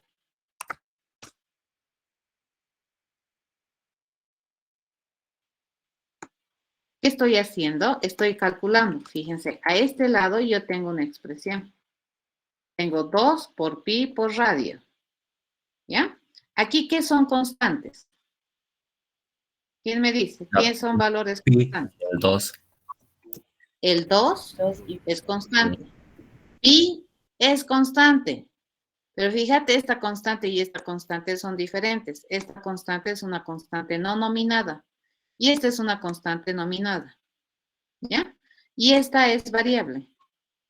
¿Qué estoy haciendo? Estoy calculando. Fíjense, a este lado yo tengo una expresión. Tengo 2 por pi por radio. ¿Ya? Aquí, ¿qué son constantes? ¿Quién me dice? ¿Qué son valores constantes? El 2. El 2 es constante. Pi es constante. Pero fíjate, esta constante y esta constante son diferentes. Esta constante es una constante no nominada. Y esta es una constante nominada. ¿Ya? Y esta es variable.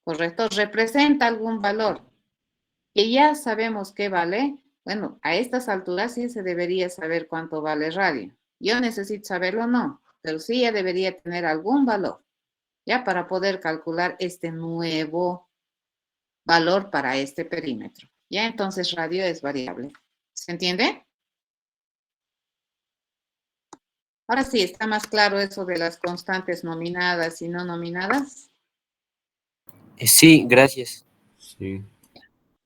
¿Correcto? Representa algún valor. Que ya sabemos qué vale. Bueno, a estas alturas sí se debería saber cuánto vale radio. Yo necesito saberlo, no. Pero sí ya debería tener algún valor. ¿Ya? Para poder calcular este nuevo valor para este perímetro. ¿Ya? Entonces radio es variable. ¿Se entiende? Ahora sí, ¿está más claro eso de las constantes nominadas y no nominadas? Sí, gracias. Sí.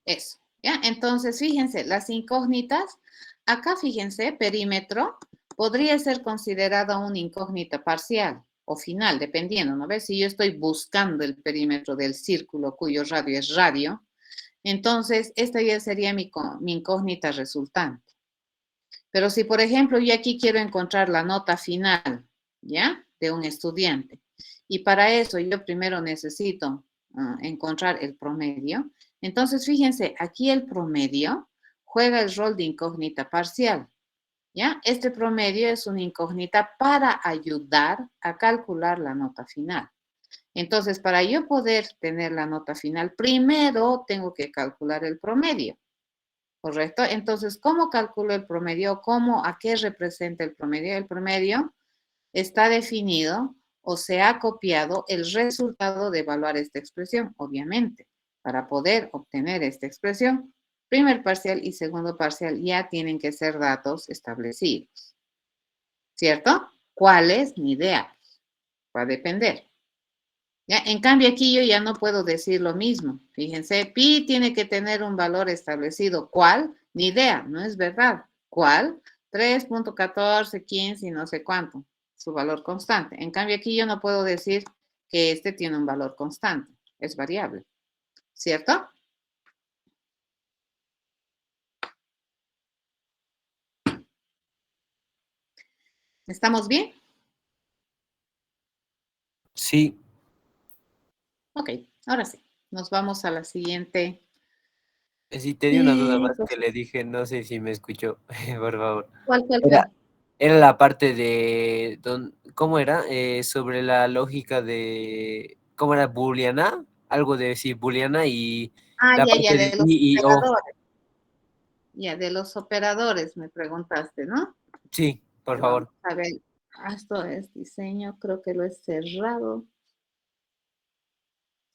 Eso. ¿Ya? Entonces, fíjense, las incógnitas, acá fíjense, perímetro, podría ser considerada una incógnita parcial o final, dependiendo, ¿no ves? Si yo estoy buscando el perímetro del círculo cuyo radio es radio, entonces esta ya sería mi incógnita resultante. Pero si, por ejemplo, yo aquí quiero encontrar la nota final, ¿ya? De un estudiante. Y para eso yo primero necesito encontrar el promedio. Entonces, fíjense, aquí el promedio juega el rol de incógnita parcial, ¿ya? Este promedio es una incógnita para ayudar a calcular la nota final. Entonces, para yo poder tener la nota final, primero tengo que calcular el promedio, ¿correcto? Entonces, ¿cómo calculo el promedio? ¿A qué representa el promedio? El promedio está definido o se ha copiado el resultado de evaluar esta expresión, obviamente. Para poder obtener esta expresión, primer parcial y segundo parcial ya tienen que ser datos establecidos, ¿cierto? ¿Cuáles? Ni idea. Va a depender. ¿Ya? En cambio, aquí yo ya no puedo decir lo mismo. Fíjense, pi tiene que tener un valor establecido. ¿Cuál? Ni idea, no es verdad. ¿Cuál? 3.1415 y no sé cuánto, su valor constante. En cambio, aquí yo no puedo decir que este tiene un valor constante, es variable, ¿cierto? ¿Estamos bien? Sí, Ok, ahora sí. Nos vamos a la siguiente. sí, tenía una duda más que le dije, no sé si me escuchó, por favor. ¿Cuál? Era la parte de, ¿cómo era? Sobre la lógica de, ¿cómo era? Booleana, algo de, sí, Booleana y Ah, la ya, parte de de los I y O. operadores. Ya, de los operadores me preguntaste, ¿no? Sí, por favor. Vamos a ver, esto es diseño, creo que lo he cerrado.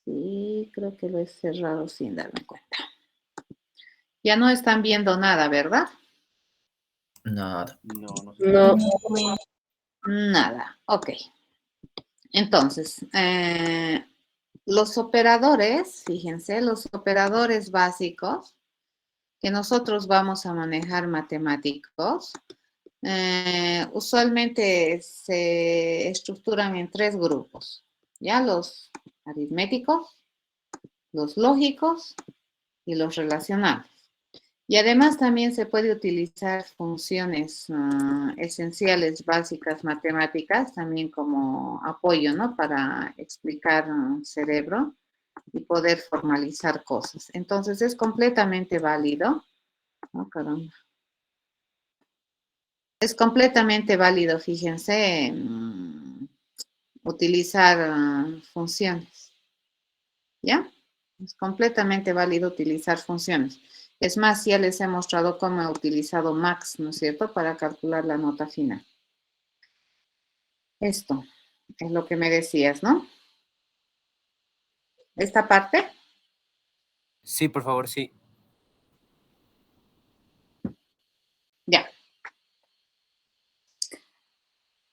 Sí, creo que lo he cerrado sin darme cuenta. Ya no están viendo nada, ¿verdad? Nada. No. Nada, ok. Entonces, los operadores, fíjense, los operadores básicos que nosotros vamos a manejar matemáticos, usualmente se estructuran en 3 grupos, ¿ya? Los aritméticos, los lógicos y los relacionales. Y además también se puede utilizar funciones esenciales, básicas, matemáticas, también como apoyo, ¿no? Para explicar cerebro y poder formalizar cosas. Entonces es completamente válido. Oh, caramba. Es completamente válido, fíjense, utilizar funciones, ¿ya? Es completamente válido utilizar funciones. Es más, ya les he mostrado cómo he utilizado max, ¿no es cierto?, para calcular la nota final. Esto es lo que me decías, ¿no? Esta parte. Sí, por favor, sí. Ya.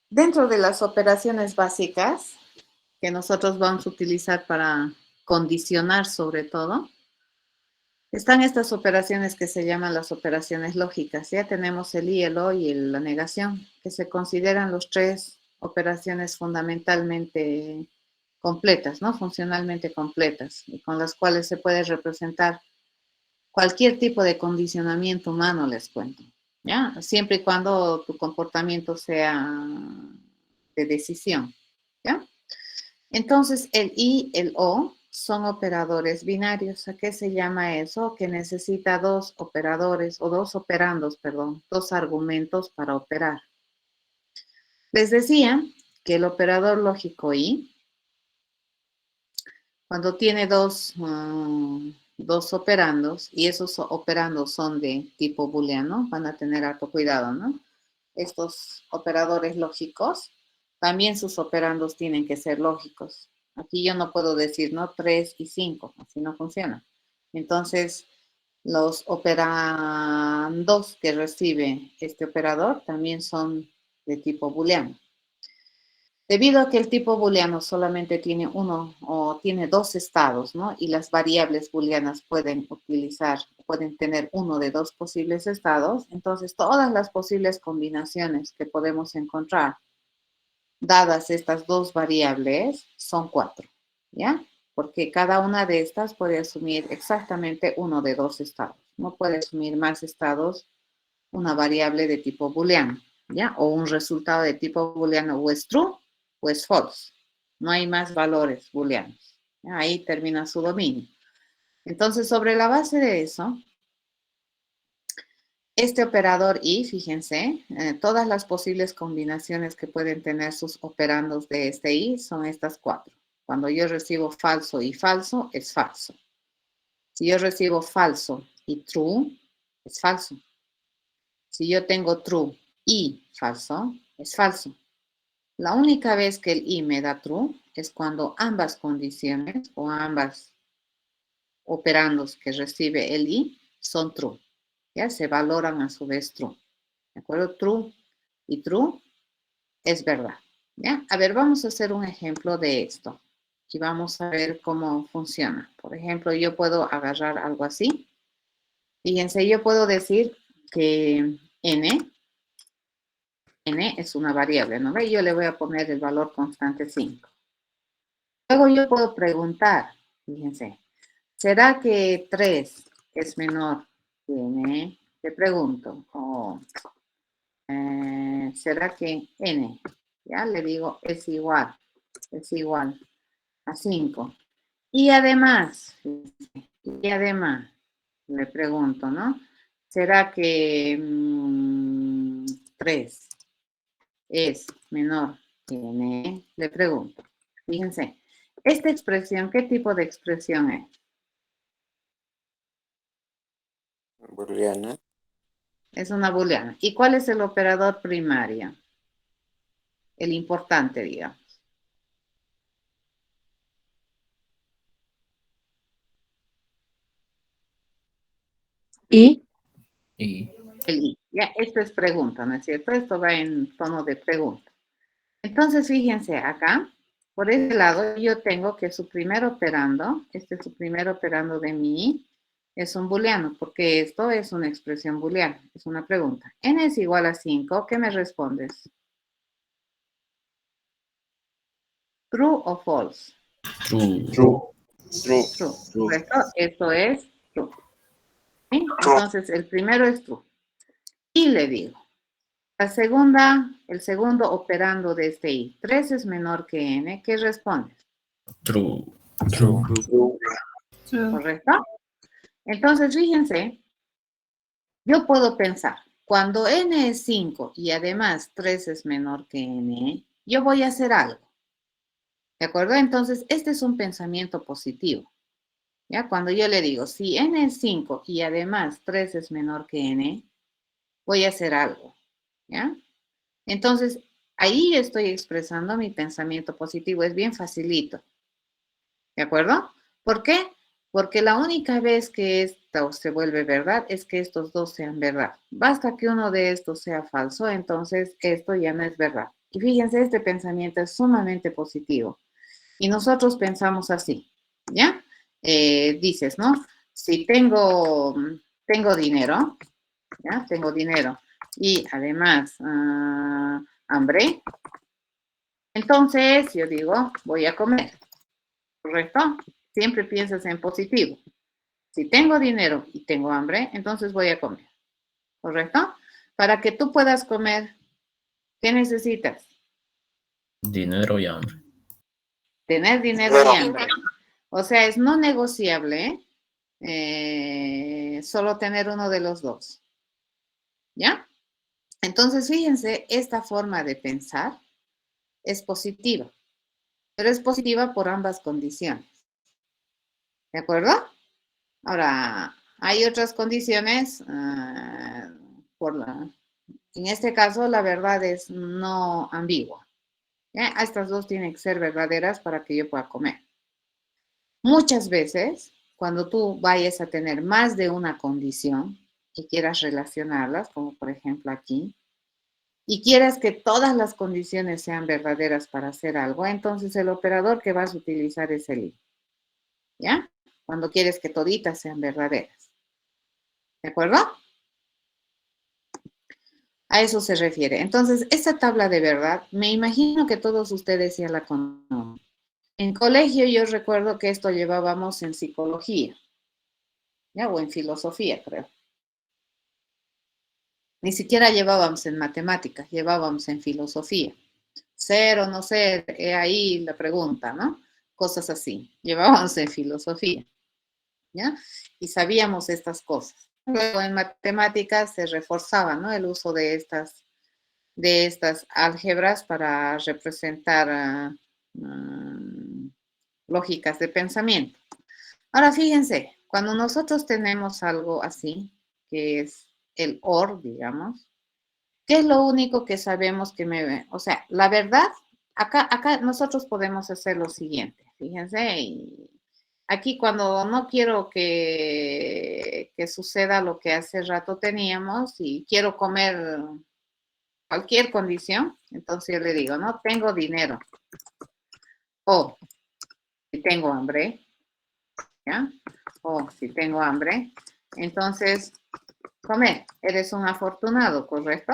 Dentro de las operaciones básicas que nosotros vamos a utilizar para condicionar sobre todo, están estas operaciones que se llaman las operaciones lógicas. Ya tenemos el y, el o y la negación, que se consideran los 3 operaciones fundamentalmente completas, ¿no? Funcionalmente completas, y con las cuales se puede representar cualquier tipo de condicionamiento humano, les cuento, ¿ya? Siempre y cuando tu comportamiento sea de decisión, ¿ya? Entonces, el y, el o son operadores binarios. ¿A qué se llama eso? Que necesita 2 operadores, o 2 operandos, perdón, 2 argumentos para operar. Les decía que el operador lógico y, cuando tiene dos operandos, y esos operandos son de tipo booleano, van a tener harto cuidado, ¿no? Estos operadores lógicos, también sus operandos tienen que ser lógicos. Aquí yo no puedo decir, ¿no? 3 y 5, así no funciona. Entonces, los operandos que recibe este operador también son de tipo booleano. Debido a que el tipo booleano solamente tiene uno o tiene 2 estados, ¿no? Y las variables booleanas pueden tener uno de 2 posibles estados, entonces todas las posibles combinaciones que podemos encontrar, dadas estas 2 variables, son 4, ¿ya? Porque cada una de estas puede asumir exactamente uno de 2 estados. No puede asumir más estados una variable de tipo booleano, ¿ya? O un resultado de tipo booleano o es true o es false. No hay más valores booleanos. Ahí termina su dominio. Entonces, sobre la base de eso, este operador y, fíjense, todas las posibles combinaciones que pueden tener sus operandos de este y son estas 4. Cuando yo recibo falso y falso, es falso. Si yo recibo falso y true, es falso. Si yo tengo true y falso, es falso. La única vez que el y me da true es cuando ambas condiciones o ambas operandos que recibe el y son true. ¿Ya? Se valoran a su vez true. ¿De acuerdo? True y true es verdad. ¿Ya? A ver, vamos a hacer un ejemplo de esto. Y vamos a ver cómo funciona. Por ejemplo, yo puedo agarrar algo así. Fíjense, yo puedo decir que n es una variable, ¿no ve? Yo le voy a poner el valor constante 5. Luego yo puedo preguntar, fíjense, ¿será que 3 es menor que n? Le pregunto. ¿Será que n? Ya le digo, es igual a 5. Y además, le pregunto, ¿no? ¿Será que 3 es menor que n? Le pregunto. Fíjense, esta expresión, ¿qué tipo de expresión es? Booleana. Es una booleana. ¿Y cuál es el operador primario? El importante, digamos. Y Y El i. Ya, esto es pregunta, ¿no es cierto? Esto va en tono de pregunta. Entonces, fíjense acá, por ese lado yo tengo que su primer operando, este es su primer operando de mi i, es un booleano, porque esto es una expresión booleana, es una pregunta. N es igual a 5, ¿qué me respondes? ¿True o false? true. True. ¿Correcto? Esto es true. ¿Sí? Entonces, el primero es true. Y le digo, el segundo operando de este i, 3 es menor que n, ¿qué respondes? True. ¿Correcto? Entonces, fíjense, yo puedo pensar, cuando n es 5 y además 3 es menor que n, yo voy a hacer algo. ¿De acuerdo? Entonces, este es un pensamiento positivo. ¿Ya? Cuando yo le digo, si n es 5 y además 3 es menor que n, voy a hacer algo. ¿Ya? Entonces, ahí estoy expresando mi pensamiento positivo. Es bien facilito. ¿De acuerdo? ¿Por qué? Porque la única vez que esto se vuelve verdad es que estos dos sean verdad. Basta que uno de estos sea falso, entonces esto ya no es verdad. Y fíjense, este pensamiento es sumamente positivo. Y nosotros pensamos así, ¿ya? Dices, ¿no? Si tengo dinero, ¿ya? Tengo dinero y además hambre, entonces yo digo, voy a comer, ¿correcto? Siempre piensas en positivo. Si tengo dinero y tengo hambre, entonces voy a comer, ¿correcto? Para que tú puedas comer, ¿qué necesitas? Dinero y hambre. Tener dinero y hambre. O sea, es no negociable solo tener uno de los dos. ¿Ya? Entonces, fíjense, esta forma de pensar es positiva, pero es positiva por ambas condiciones. ¿De acuerdo? Ahora, hay otras condiciones. En este caso, la verdad es no ambigua. ¿Ya? Estas dos tienen que ser verdaderas para que yo pueda comer. Muchas veces, cuando tú vayas a tener más de una condición y quieras relacionarlas, como por ejemplo aquí, y quieras que todas las condiciones sean verdaderas para hacer algo, entonces el operador que vas a utilizar es el if. ¿Ya? Cuando quieres que toditas sean verdaderas. ¿De acuerdo? A eso se refiere. Entonces, esta tabla de verdad, me imagino que todos ustedes ya la conocen. En colegio yo recuerdo que esto llevábamos en psicología, ¿ya? O en filosofía, creo. Ni siquiera llevábamos en matemáticas, llevábamos en filosofía. Ser o no ser, ahí la pregunta, ¿no? Cosas así. Llevábamos en filosofía, ¿ya? Y sabíamos estas cosas. Luego en matemáticas se reforzaba, ¿no? El uso de estas álgebras para representar lógicas de pensamiento. Ahora fíjense, cuando nosotros tenemos algo así, que es el OR, digamos, ¿qué es lo único que sabemos que o sea, la verdad, acá nosotros podemos hacer lo siguiente, fíjense, y aquí cuando no quiero que suceda lo que hace rato teníamos y quiero comer cualquier condición, entonces yo le digo, no tengo dinero o si tengo hambre, ¿ya? O si tengo hambre, entonces comer, eres un afortunado, ¿correcto?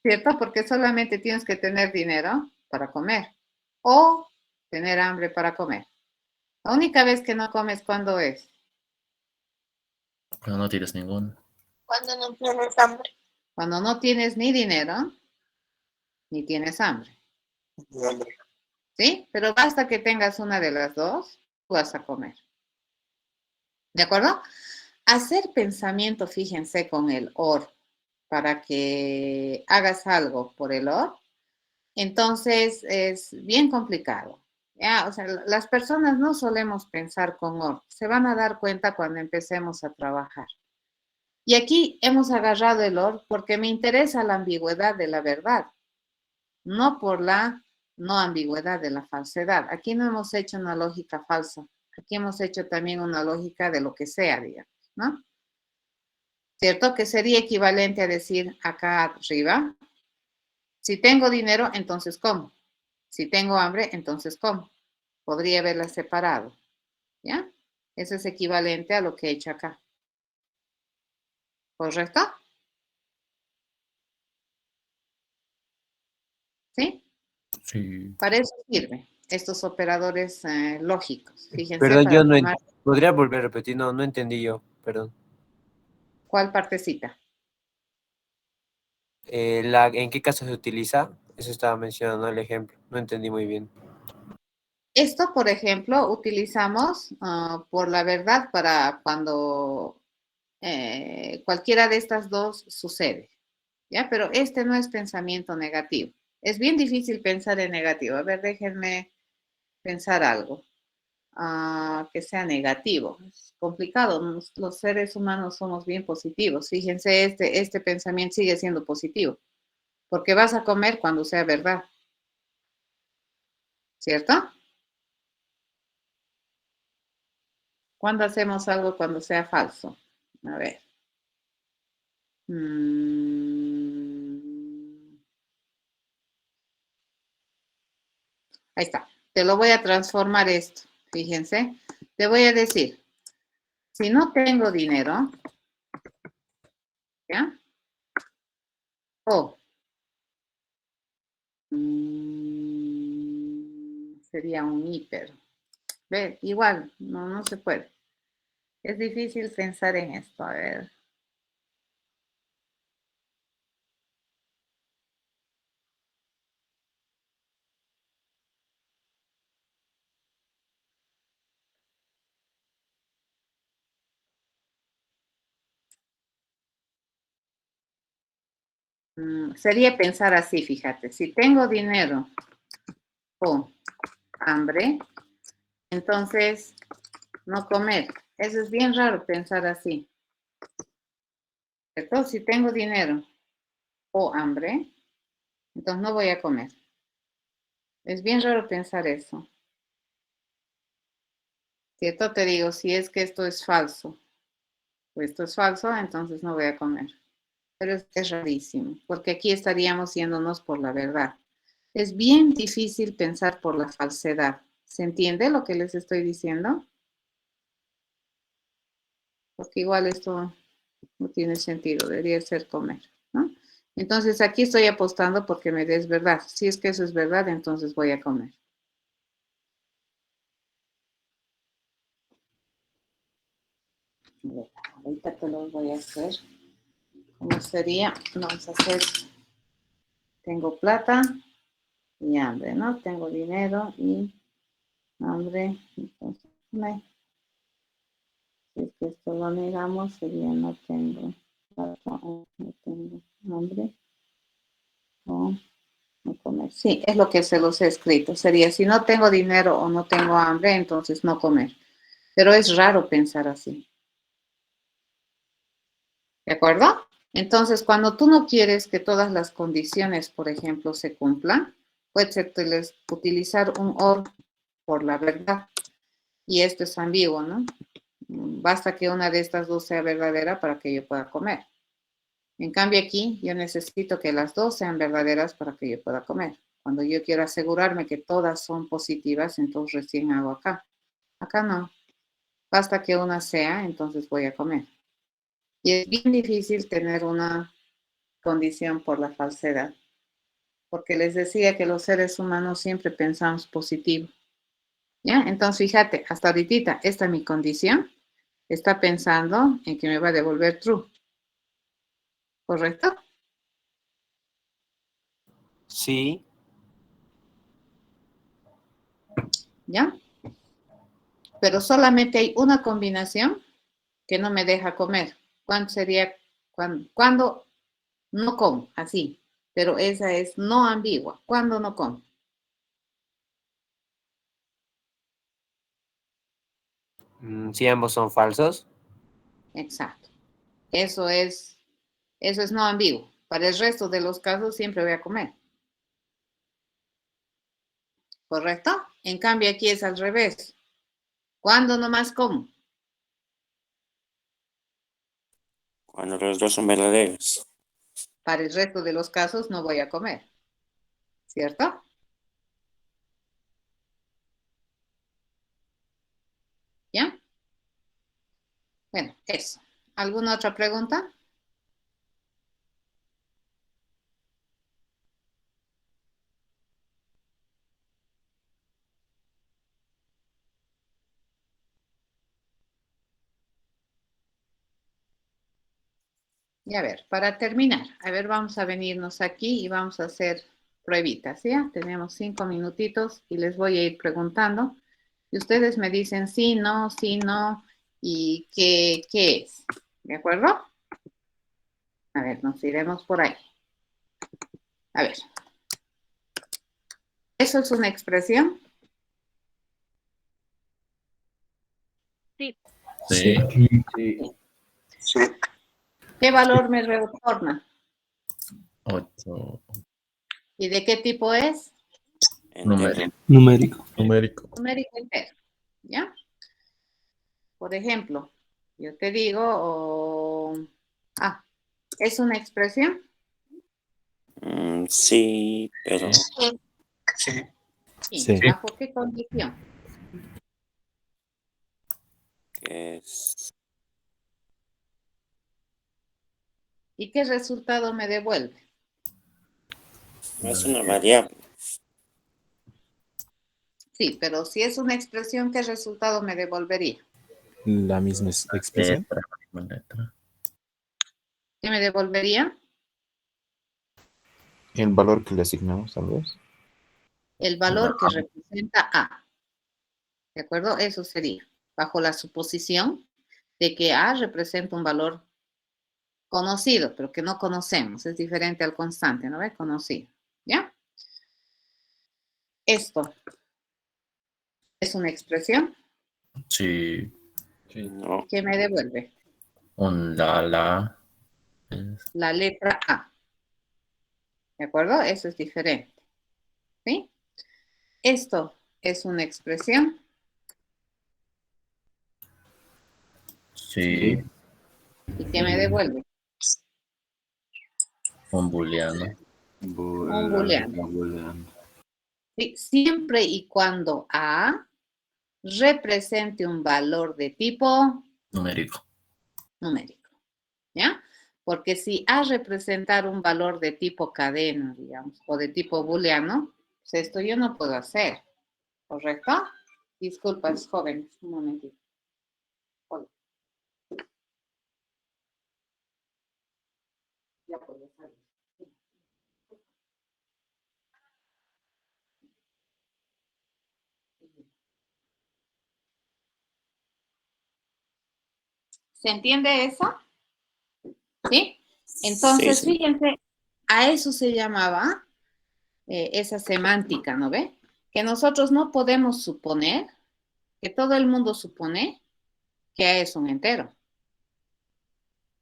¿Cierto? Porque solamente tienes que tener dinero para comer o tener hambre para comer. La única vez que no comes, ¿cuándo es? Cuando no tienes ningún. Cuando no tienes hambre. Cuando no tienes ni dinero, ni tienes hambre. Hambre. ¿Sí? Pero basta que tengas una de las dos, tú vas a comer. ¿De acuerdo? Hacer pensamiento, fíjense, con el OR para que hagas algo por el OR, entonces es bien complicado. ¿Ya? O sea, las personas no solemos pensar con OR, se van a dar cuenta cuando empecemos a trabajar. Y aquí hemos agarrado el OR porque me interesa la ambigüedad de la verdad, no por la no ambigüedad de la falsedad. Aquí no hemos hecho una lógica falsa, aquí hemos hecho también una lógica de lo que sea, digamos, ¿no? ¿Cierto? Que sería equivalente a decir acá arriba, si tengo dinero, entonces como. Si tengo hambre, entonces como. Podría haberla separado, ¿ya? Eso es equivalente a lo que he hecho acá. ¿Correcto? ¿Sí? Sí. Para eso sirven estos operadores lógicos. Fíjense, Perdón, para yo no tomar podría volver a repetir, no entendí yo, perdón. cuál partecita. ¿En qué caso se utiliza? Eso estaba mencionando el ejemplo, no entendí muy bien. Esto, por ejemplo, utilizamos por la verdad para cuando cualquiera de estas dos sucede, ¿ya? Pero este no es pensamiento negativo. Es bien difícil pensar en negativo. A ver, déjenme pensar algo que sea negativo. Es complicado. Los seres humanos somos bien positivos. Fíjense, este pensamiento sigue siendo positivo, porque vas a comer cuando sea verdad, ¿cierto? ¿Cuándo hacemos algo cuando sea falso? A ver. Ahí está. Te lo voy a transformar esto. Fíjense. Te voy a decir, si no tengo dinero, ¿ya? O sería un hiper. ¿Ve? Igual, no se puede. Es difícil pensar en esto. A ver. Sería pensar así, fíjate. Si tengo dinero o hambre, entonces no comer. Eso es bien raro pensar así. ¿Cierto? Si tengo dinero o hambre, entonces no voy a comer. Es bien raro pensar eso. ¿Cierto? Te digo, si es que esto es falso, o esto es falso, entonces no voy a comer. Pero es rarísimo, porque aquí estaríamos yéndonos por la verdad. Es bien difícil pensar por la falsedad. ¿Se entiende lo que les estoy diciendo? Porque igual esto no tiene sentido, debería ser comer, ¿no? Entonces aquí estoy apostando porque me des verdad. Si es que eso es verdad, entonces voy a comer. Ahorita te lo voy a hacer. ¿Cómo sería? Vamos a hacer, tengo plata y hambre, ¿no? Tengo dinero y hambre. Entonces, si es que esto lo negamos, sería no tengo plata o no tengo hambre o no comer. Sí, es lo que se los he escrito. Sería, si no tengo dinero o no tengo hambre, entonces no comer. Pero es raro pensar así. ¿De acuerdo? Entonces, cuando tú no quieres que todas las condiciones, por ejemplo, se cumplan, puedes utilizar un or por la verdad. Y esto es ambiguo, ¿no? Basta que una de estas dos sea verdadera para que yo pueda comer. En cambio aquí, yo necesito que las dos sean verdaderas para que yo pueda comer. Cuando yo quiero asegurarme que todas son positivas, entonces recién hago acá. Acá no. Basta que una sea, entonces voy a comer. Y es bien difícil tener una condición por la falsedad, porque les decía que los seres humanos siempre pensamos positivo. ¿Ya? Entonces, fíjate, hasta ahorita, esta mi condición está pensando en que me va a devolver true. ¿Correcto? Sí. ¿Ya? Pero solamente hay una combinación que no me deja comer. ¿Cuándo sería? Cuando no como, así. Pero esa es no ambigua. ¿Cuándo no como? Si ambos son falsos. Exacto. Eso es no ambiguo. Para el resto de los casos siempre voy a comer. ¿Correcto? En cambio aquí es al revés. ¿Cuándo nomás como? Cuando los dos son verdaderos. Para el resto de los casos no voy a comer. ¿Cierto? ¿Ya? Bueno, eso. ¿Alguna otra pregunta? Y a ver, para terminar, a ver, vamos a venirnos aquí y vamos a hacer pruebitas, ¿ya? Tenemos 5 minutitos y les voy a ir preguntando. Y ustedes me dicen sí, no, y qué es. ¿De acuerdo? A ver, nos iremos por ahí. A ver. ¿Eso es una expresión? Sí. Sí. Sí. ¿Qué valor me retorna? 8. ¿Y de qué tipo es? Numérico. Numérico. Numérico. Numérico entero. ¿Ya? Por ejemplo, yo te digo, ¿es una expresión? Sí, pero Sí. Sí. Sí. ¿Bajo qué condición? es ¿Y qué resultado me devuelve? una variable. Sí, pero si es una expresión, ¿qué resultado me devolvería? La misma expresión. Letra. ¿Qué me devolvería? El valor que le asignamos, tal vez. El valor que representa A. ¿De acuerdo? Eso sería, bajo la suposición de que A representa un valor conocido, pero que no conocemos. Es diferente al constante, ¿no ve? Conocido. ¿Ya? Esto es una expresión Sí. No, que me devuelve Un la. la letra A. ¿De acuerdo? Eso es diferente. ¿Sí? Esto es una expresión Sí. y que me devuelve Un booleano. un booleano. ¿Sí? Siempre y cuando A represente un valor de tipo Numérico. numérico. ¿Ya? Porque si A representar un valor de tipo cadena, digamos, o de tipo booleano, pues esto yo no puedo hacer. ¿Correcto? Disculpas, jóvenes, un momentito. Hola. Ya puedo salir. ¿Se entiende eso? ¿Sí? Entonces, sí. fíjense, a eso se llamaba esa semántica, ¿no ve? Que nosotros no podemos suponer, que todo el mundo supone que A es un entero.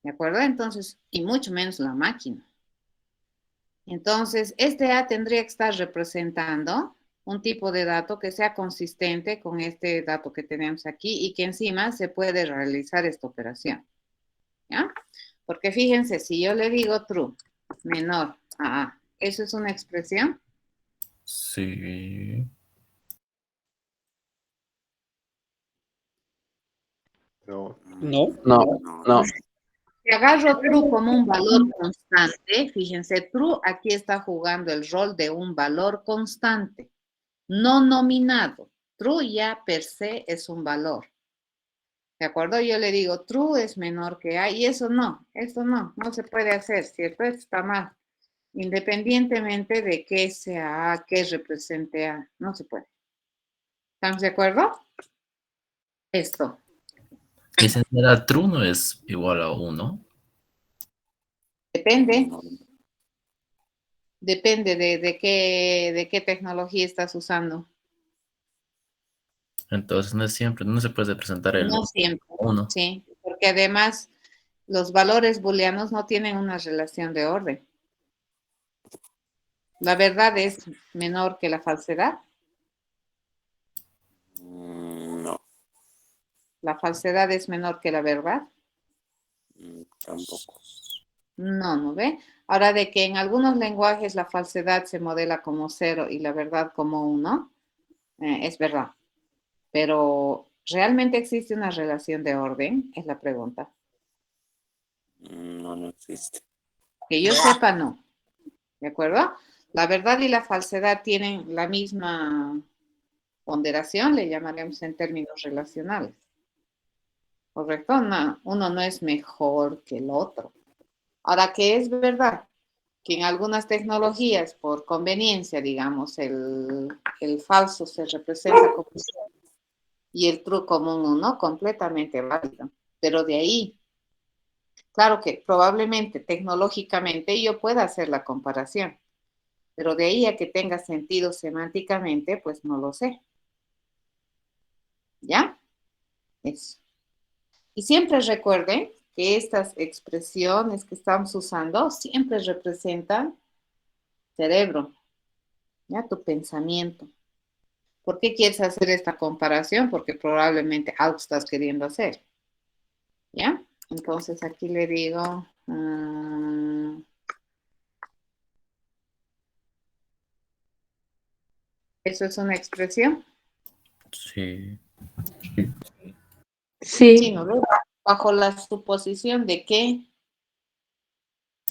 ¿De acuerdo? Entonces, y mucho menos la máquina. Entonces, este A tendría que estar representando un tipo de dato que sea consistente con este dato que tenemos aquí y que encima se puede realizar esta operación. ¿Ya? Porque fíjense, si yo le digo true menor a A, ¿eso es una expresión? Sí. No. No. No. Si agarro true como un valor constante, fíjense, true aquí está jugando el rol de un valor constante, no nominado. True ya per se es un valor. ¿De acuerdo? Yo le digo true es menor que A y eso no se puede hacer, ¿cierto? Esto está mal. Independientemente de qué sea A, qué represente A, no se puede. ¿Estamos de acuerdo? Esto. Licenciada, true no es igual a 1. Depende. Depende de qué tecnología estás usando. Entonces no es siempre, no se puede presentar el No siempre, 1. sí, porque además los valores booleanos no tienen una relación de orden. La verdad es menor que la falsedad. No, La falsedad es menor que la verdad. tampoco. No, ¿no ve? Ahora, de que en algunos lenguajes la falsedad se modela como 0 y la verdad como 1, es verdad. Pero, ¿realmente existe una relación de orden? Es la pregunta. No, no existe. Que yo sepa, no. ¿De acuerdo? La verdad y la falsedad tienen la misma ponderación, le llamaremos en términos relacionales. ¿Correcto? No, uno no es mejor que el otro. Ahora, que es verdad que en algunas tecnologías, por conveniencia, digamos, el falso se representa como y el true como un 1, completamente válido. Pero de ahí, claro que probablemente tecnológicamente yo pueda hacer la comparación, pero de ahí a que tenga sentido semánticamente, pues no lo sé. ¿Ya? Eso. Y siempre recuerden que estas expresiones que estamos usando siempre representan cerebro, ¿ya? Tu pensamiento. ¿Por qué quieres hacer esta comparación? Porque probablemente algo estás queriendo hacer. ¿Ya? Entonces aquí le digo... ¿eso es una expresión? Sí. Sí, ¿no? Bajo la suposición de que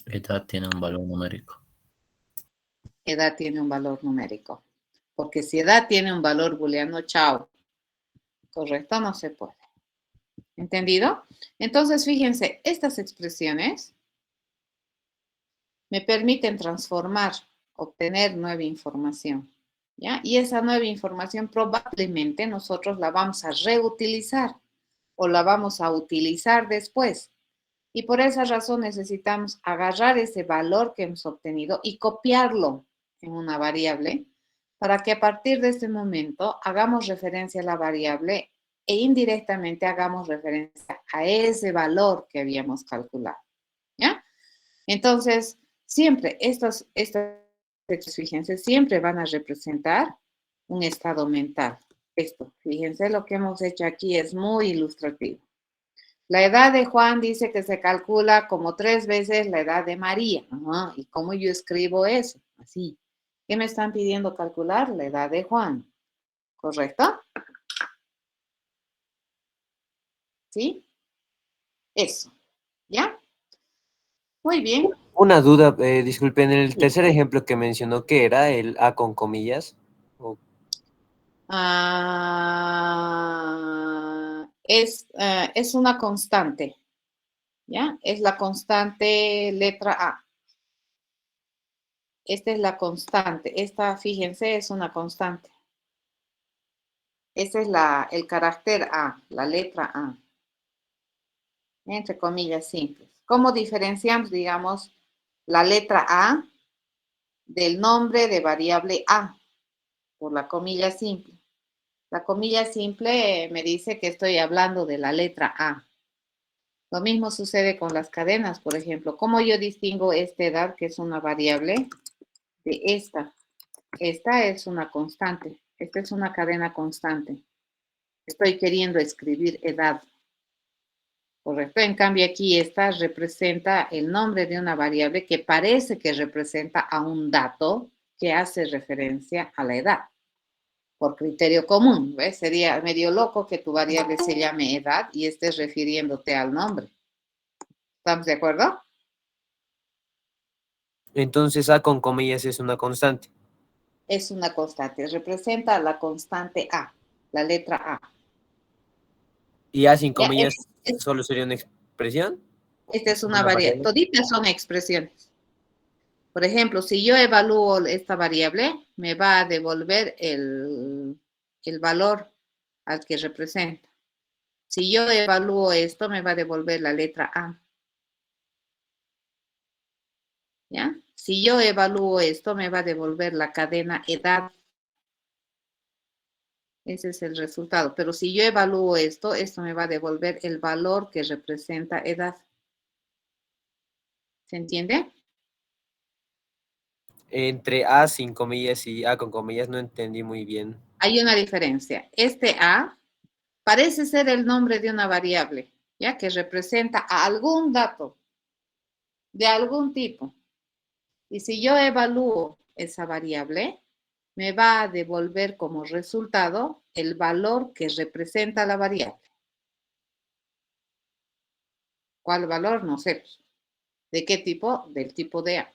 Edad tiene un valor numérico. edad tiene un valor numérico. Porque si edad tiene un valor booleano, chao. Correcto, no se puede. ¿Entendido? Entonces, fíjense, estas expresiones me permiten transformar, obtener nueva información. ¿Ya? Y esa nueva información probablemente nosotros la vamos a reutilizar o la vamos a utilizar después. Y por esa razón necesitamos agarrar ese valor que hemos obtenido y copiarlo en una variable para que a partir de este momento hagamos referencia a la variable e indirectamente hagamos referencia a ese valor que habíamos calculado. ¿Ya? Entonces, siempre estas fíjense, siempre van a representar un estado mental. Esto, fíjense, lo que hemos hecho aquí es muy ilustrativo. La edad de Juan dice que se calcula como 3 veces la edad de María. Ajá. ¿Y cómo yo escribo eso? Así. ¿Qué me están pidiendo calcular? La edad de Juan. ¿Correcto? ¿Sí? Eso. ¿Ya? Muy bien. Una duda, disculpen, en el tercer ejemplo que mencionó, ¿qué era? ¿El A con comillas? ¿O Es una constante. ¿Ya? Es la constante letra A. Esta es la constante. Esta, fíjense, es una constante. Ese es el carácter A, la letra A. Entre comillas simples. ¿Cómo diferenciamos, digamos, la letra A del nombre de variable A por la comilla simple. La comilla simple me dice que estoy hablando de la letra A. Lo mismo sucede con las cadenas, por ejemplo. ¿Cómo yo distingo esta edad, que es una variable, de esta? Esta es una constante. Esta es una cadena constante. Estoy queriendo escribir edad. Correcto. En cambio, aquí esta representa el nombre de una variable que parece que representa a un dato que hace referencia a la edad. Por criterio común, ¿ves? Sería medio loco que tu variable se llame edad y estés refiriéndote al nombre. ¿Estamos de acuerdo? Entonces A con comillas es una constante. Es una constante. Representa la constante A, la letra A. Y A sin Ya, comillas solo sería una expresión. Esta es una Una variable. variable. Toditas son expresiones. Por ejemplo, si yo evalúo esta variable, me va a devolver el valor al que representa. Si yo evalúo esto, me va a devolver la letra A. ¿Ya? Si yo evalúo esto, me va a devolver la cadena edad. Ese es el resultado. Pero si yo evalúo esto, esto me va a devolver el valor que representa edad. ¿Se entiende? Entre A sin comillas y A con comillas no entendí muy bien. Hay una diferencia. Este A parece ser el nombre de una variable, ¿ya? Que representa a algún dato de algún tipo. Y si yo evalúo esa variable, me va a devolver como resultado el valor que representa la variable. ¿Cuál valor? No sé. ¿De qué tipo? Del tipo de A.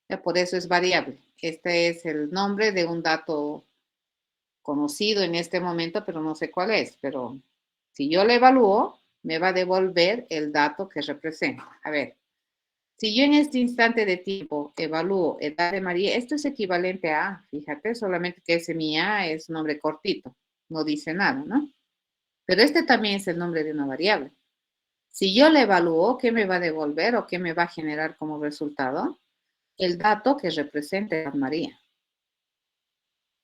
Ya, por eso es variable. Este es el nombre de un dato conocido en este momento, pero no sé cuál es. Pero si yo lo evalúo, me va a devolver el dato que representa. A ver, si yo en este instante de tiempo evalúo edad de María, esto es equivalente a A, fíjate, solamente que ese mi A es nombre cortito, no dice nada, ¿no? Pero este también es el nombre de una variable. Si yo le evalúo, ¿qué me va a devolver o qué me va a generar como resultado? El dato que representa edad María.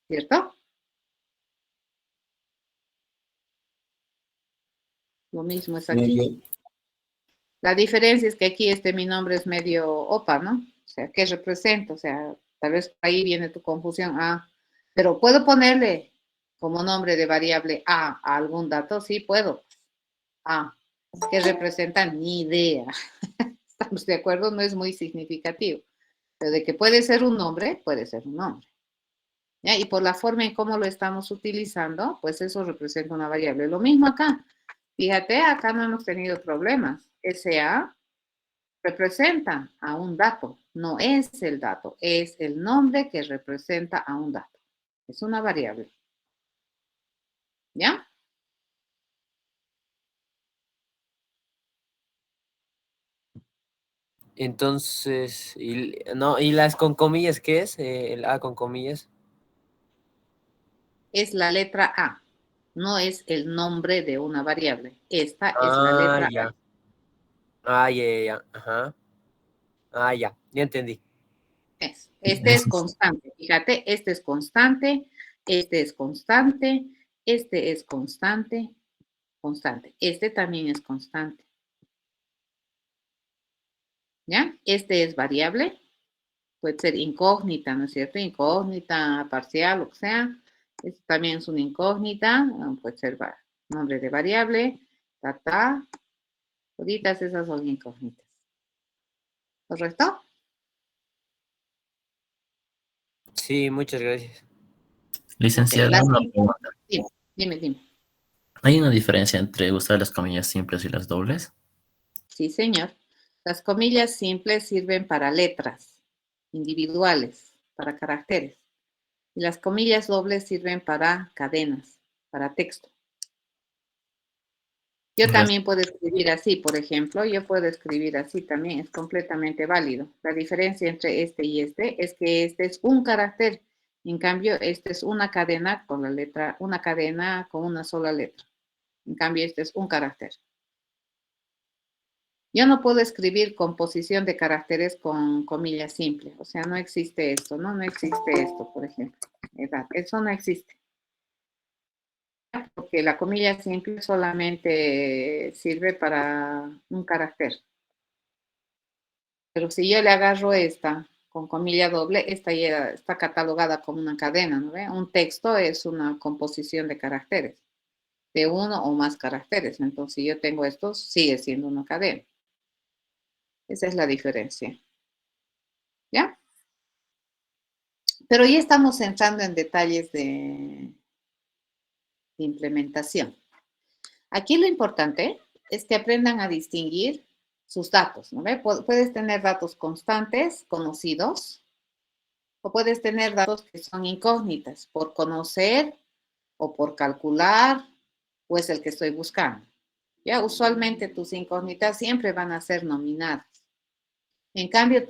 ¿Cierto? Lo mismo es aquí. La diferencia es que aquí mi nombre es medio opa, ¿no? O sea, ¿qué representa? O sea, tal vez ahí viene tu confusión. Ah, pero ¿puedo ponerle como nombre de variable a algún dato? Sí, puedo. Ah, ¿qué representa? Ni idea. ¿Estamos de acuerdo? No es muy significativo. Pero de que puede ser un nombre, puede ser un nombre. ¿Ya? Y por la forma en cómo lo estamos utilizando, pues eso representa una variable. Lo mismo acá. Fíjate, acá no hemos tenido problemas. SA representa a un dato, no es el dato, es el nombre que representa a un dato. Es una variable. ¿Ya? Entonces, ¿y las con comillas qué es? El A con comillas. Es la letra A, no es el nombre de una variable. Esta es la letra A. Ya. Ya. Ajá. Ya entendí. Este es constante. Fíjate, este es constante, este es constante, este es constante, constante. Este también es constante. ¿Ya? Este es variable. Puede ser incógnita, ¿no es cierto? Incógnita, parcial, lo que sea. Esto también es una incógnita, puede ser nombre de variable, Toditas esas son incógnitas. ¿Correcto? Sí, muchas gracias. Licenciada, La una siguiente. pregunta. Dime. ¿Hay una diferencia entre usar las comillas simples y las dobles? Sí, señor. Las comillas simples sirven para letras individuales, para caracteres. Y las comillas dobles sirven para cadenas, para texto. Yo también puedo escribir así, por ejemplo, yo puedo escribir así también, es completamente válido. La diferencia entre este y este es que este es un carácter, en cambio, este es una cadena con la letra, una cadena con una sola letra. En cambio, este es un carácter. Yo no puedo escribir composición de caracteres con comilla simple. O sea, no existe esto, ¿no? No existe esto, por ejemplo. Edad. Eso no existe. Porque la comilla simple solamente sirve para un carácter. Pero si yo le agarro esta con comilla doble, esta ya está catalogada como una cadena, ¿no ve? Un texto es una composición de caracteres, de uno o más caracteres. Entonces, si yo tengo estos, sigue siendo una cadena. Esa es la diferencia. ¿Ya? Pero ya estamos entrando en detalles de implementación. Aquí lo importante es que aprendan a distinguir sus datos, ¿no ve? Puedes tener datos constantes, conocidos, o puedes tener datos que son incógnitas, por conocer o por calcular, o es el que estoy buscando. Ya, usualmente tus incógnitas siempre van a ser nominadas. En cambio,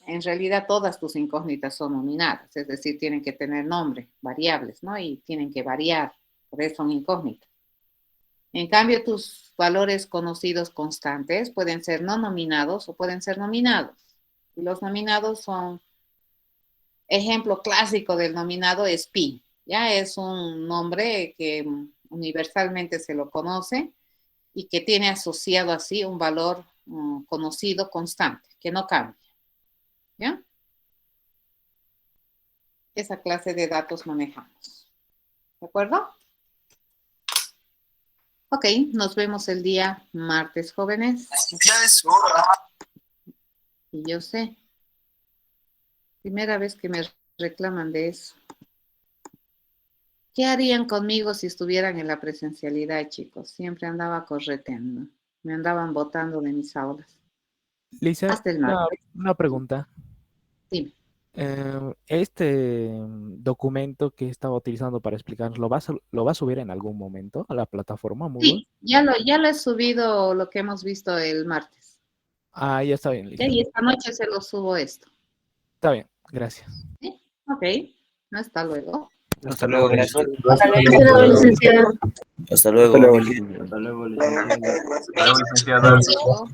en realidad todas tus incógnitas son nominadas, es decir, tienen que tener nombre, variables, ¿no? Y tienen que variar, por eso son incógnitas. En cambio, tus valores conocidos constantes pueden ser no nominados o pueden ser nominados. Y los nominados son, ejemplo clásico del nominado es pi. Ya es un nombre que universalmente se lo conoce y que tiene asociado así un valor conocido constante, que no cambia. ¿Ya? Esa clase de datos manejamos. ¿De acuerdo? Ok, nos vemos el día martes, jóvenes. Ya es hora. Y yo sé. Primera vez que me reclaman de eso. ¿Qué harían conmigo si estuvieran en la presencialidad, chicos? Siempre andaba correteando. Me andaban botando de mis aulas. Lisa, Hasta el martes. una pregunta. Dime. Este documento que estaba utilizando para explicarnos, ¿lo va a subir en algún momento a la plataforma Moodle? Sí, ya lo he subido lo que hemos visto el martes. Ah, ya está bien, Lisa. Y esta noche se lo subo esto. Está bien, gracias. ¿Sí? Ok, hasta luego. Hasta luego, gracias. Hasta luego, licenciado. Hasta luego. Hasta luego. Hasta luego, licenciado. Hasta luego.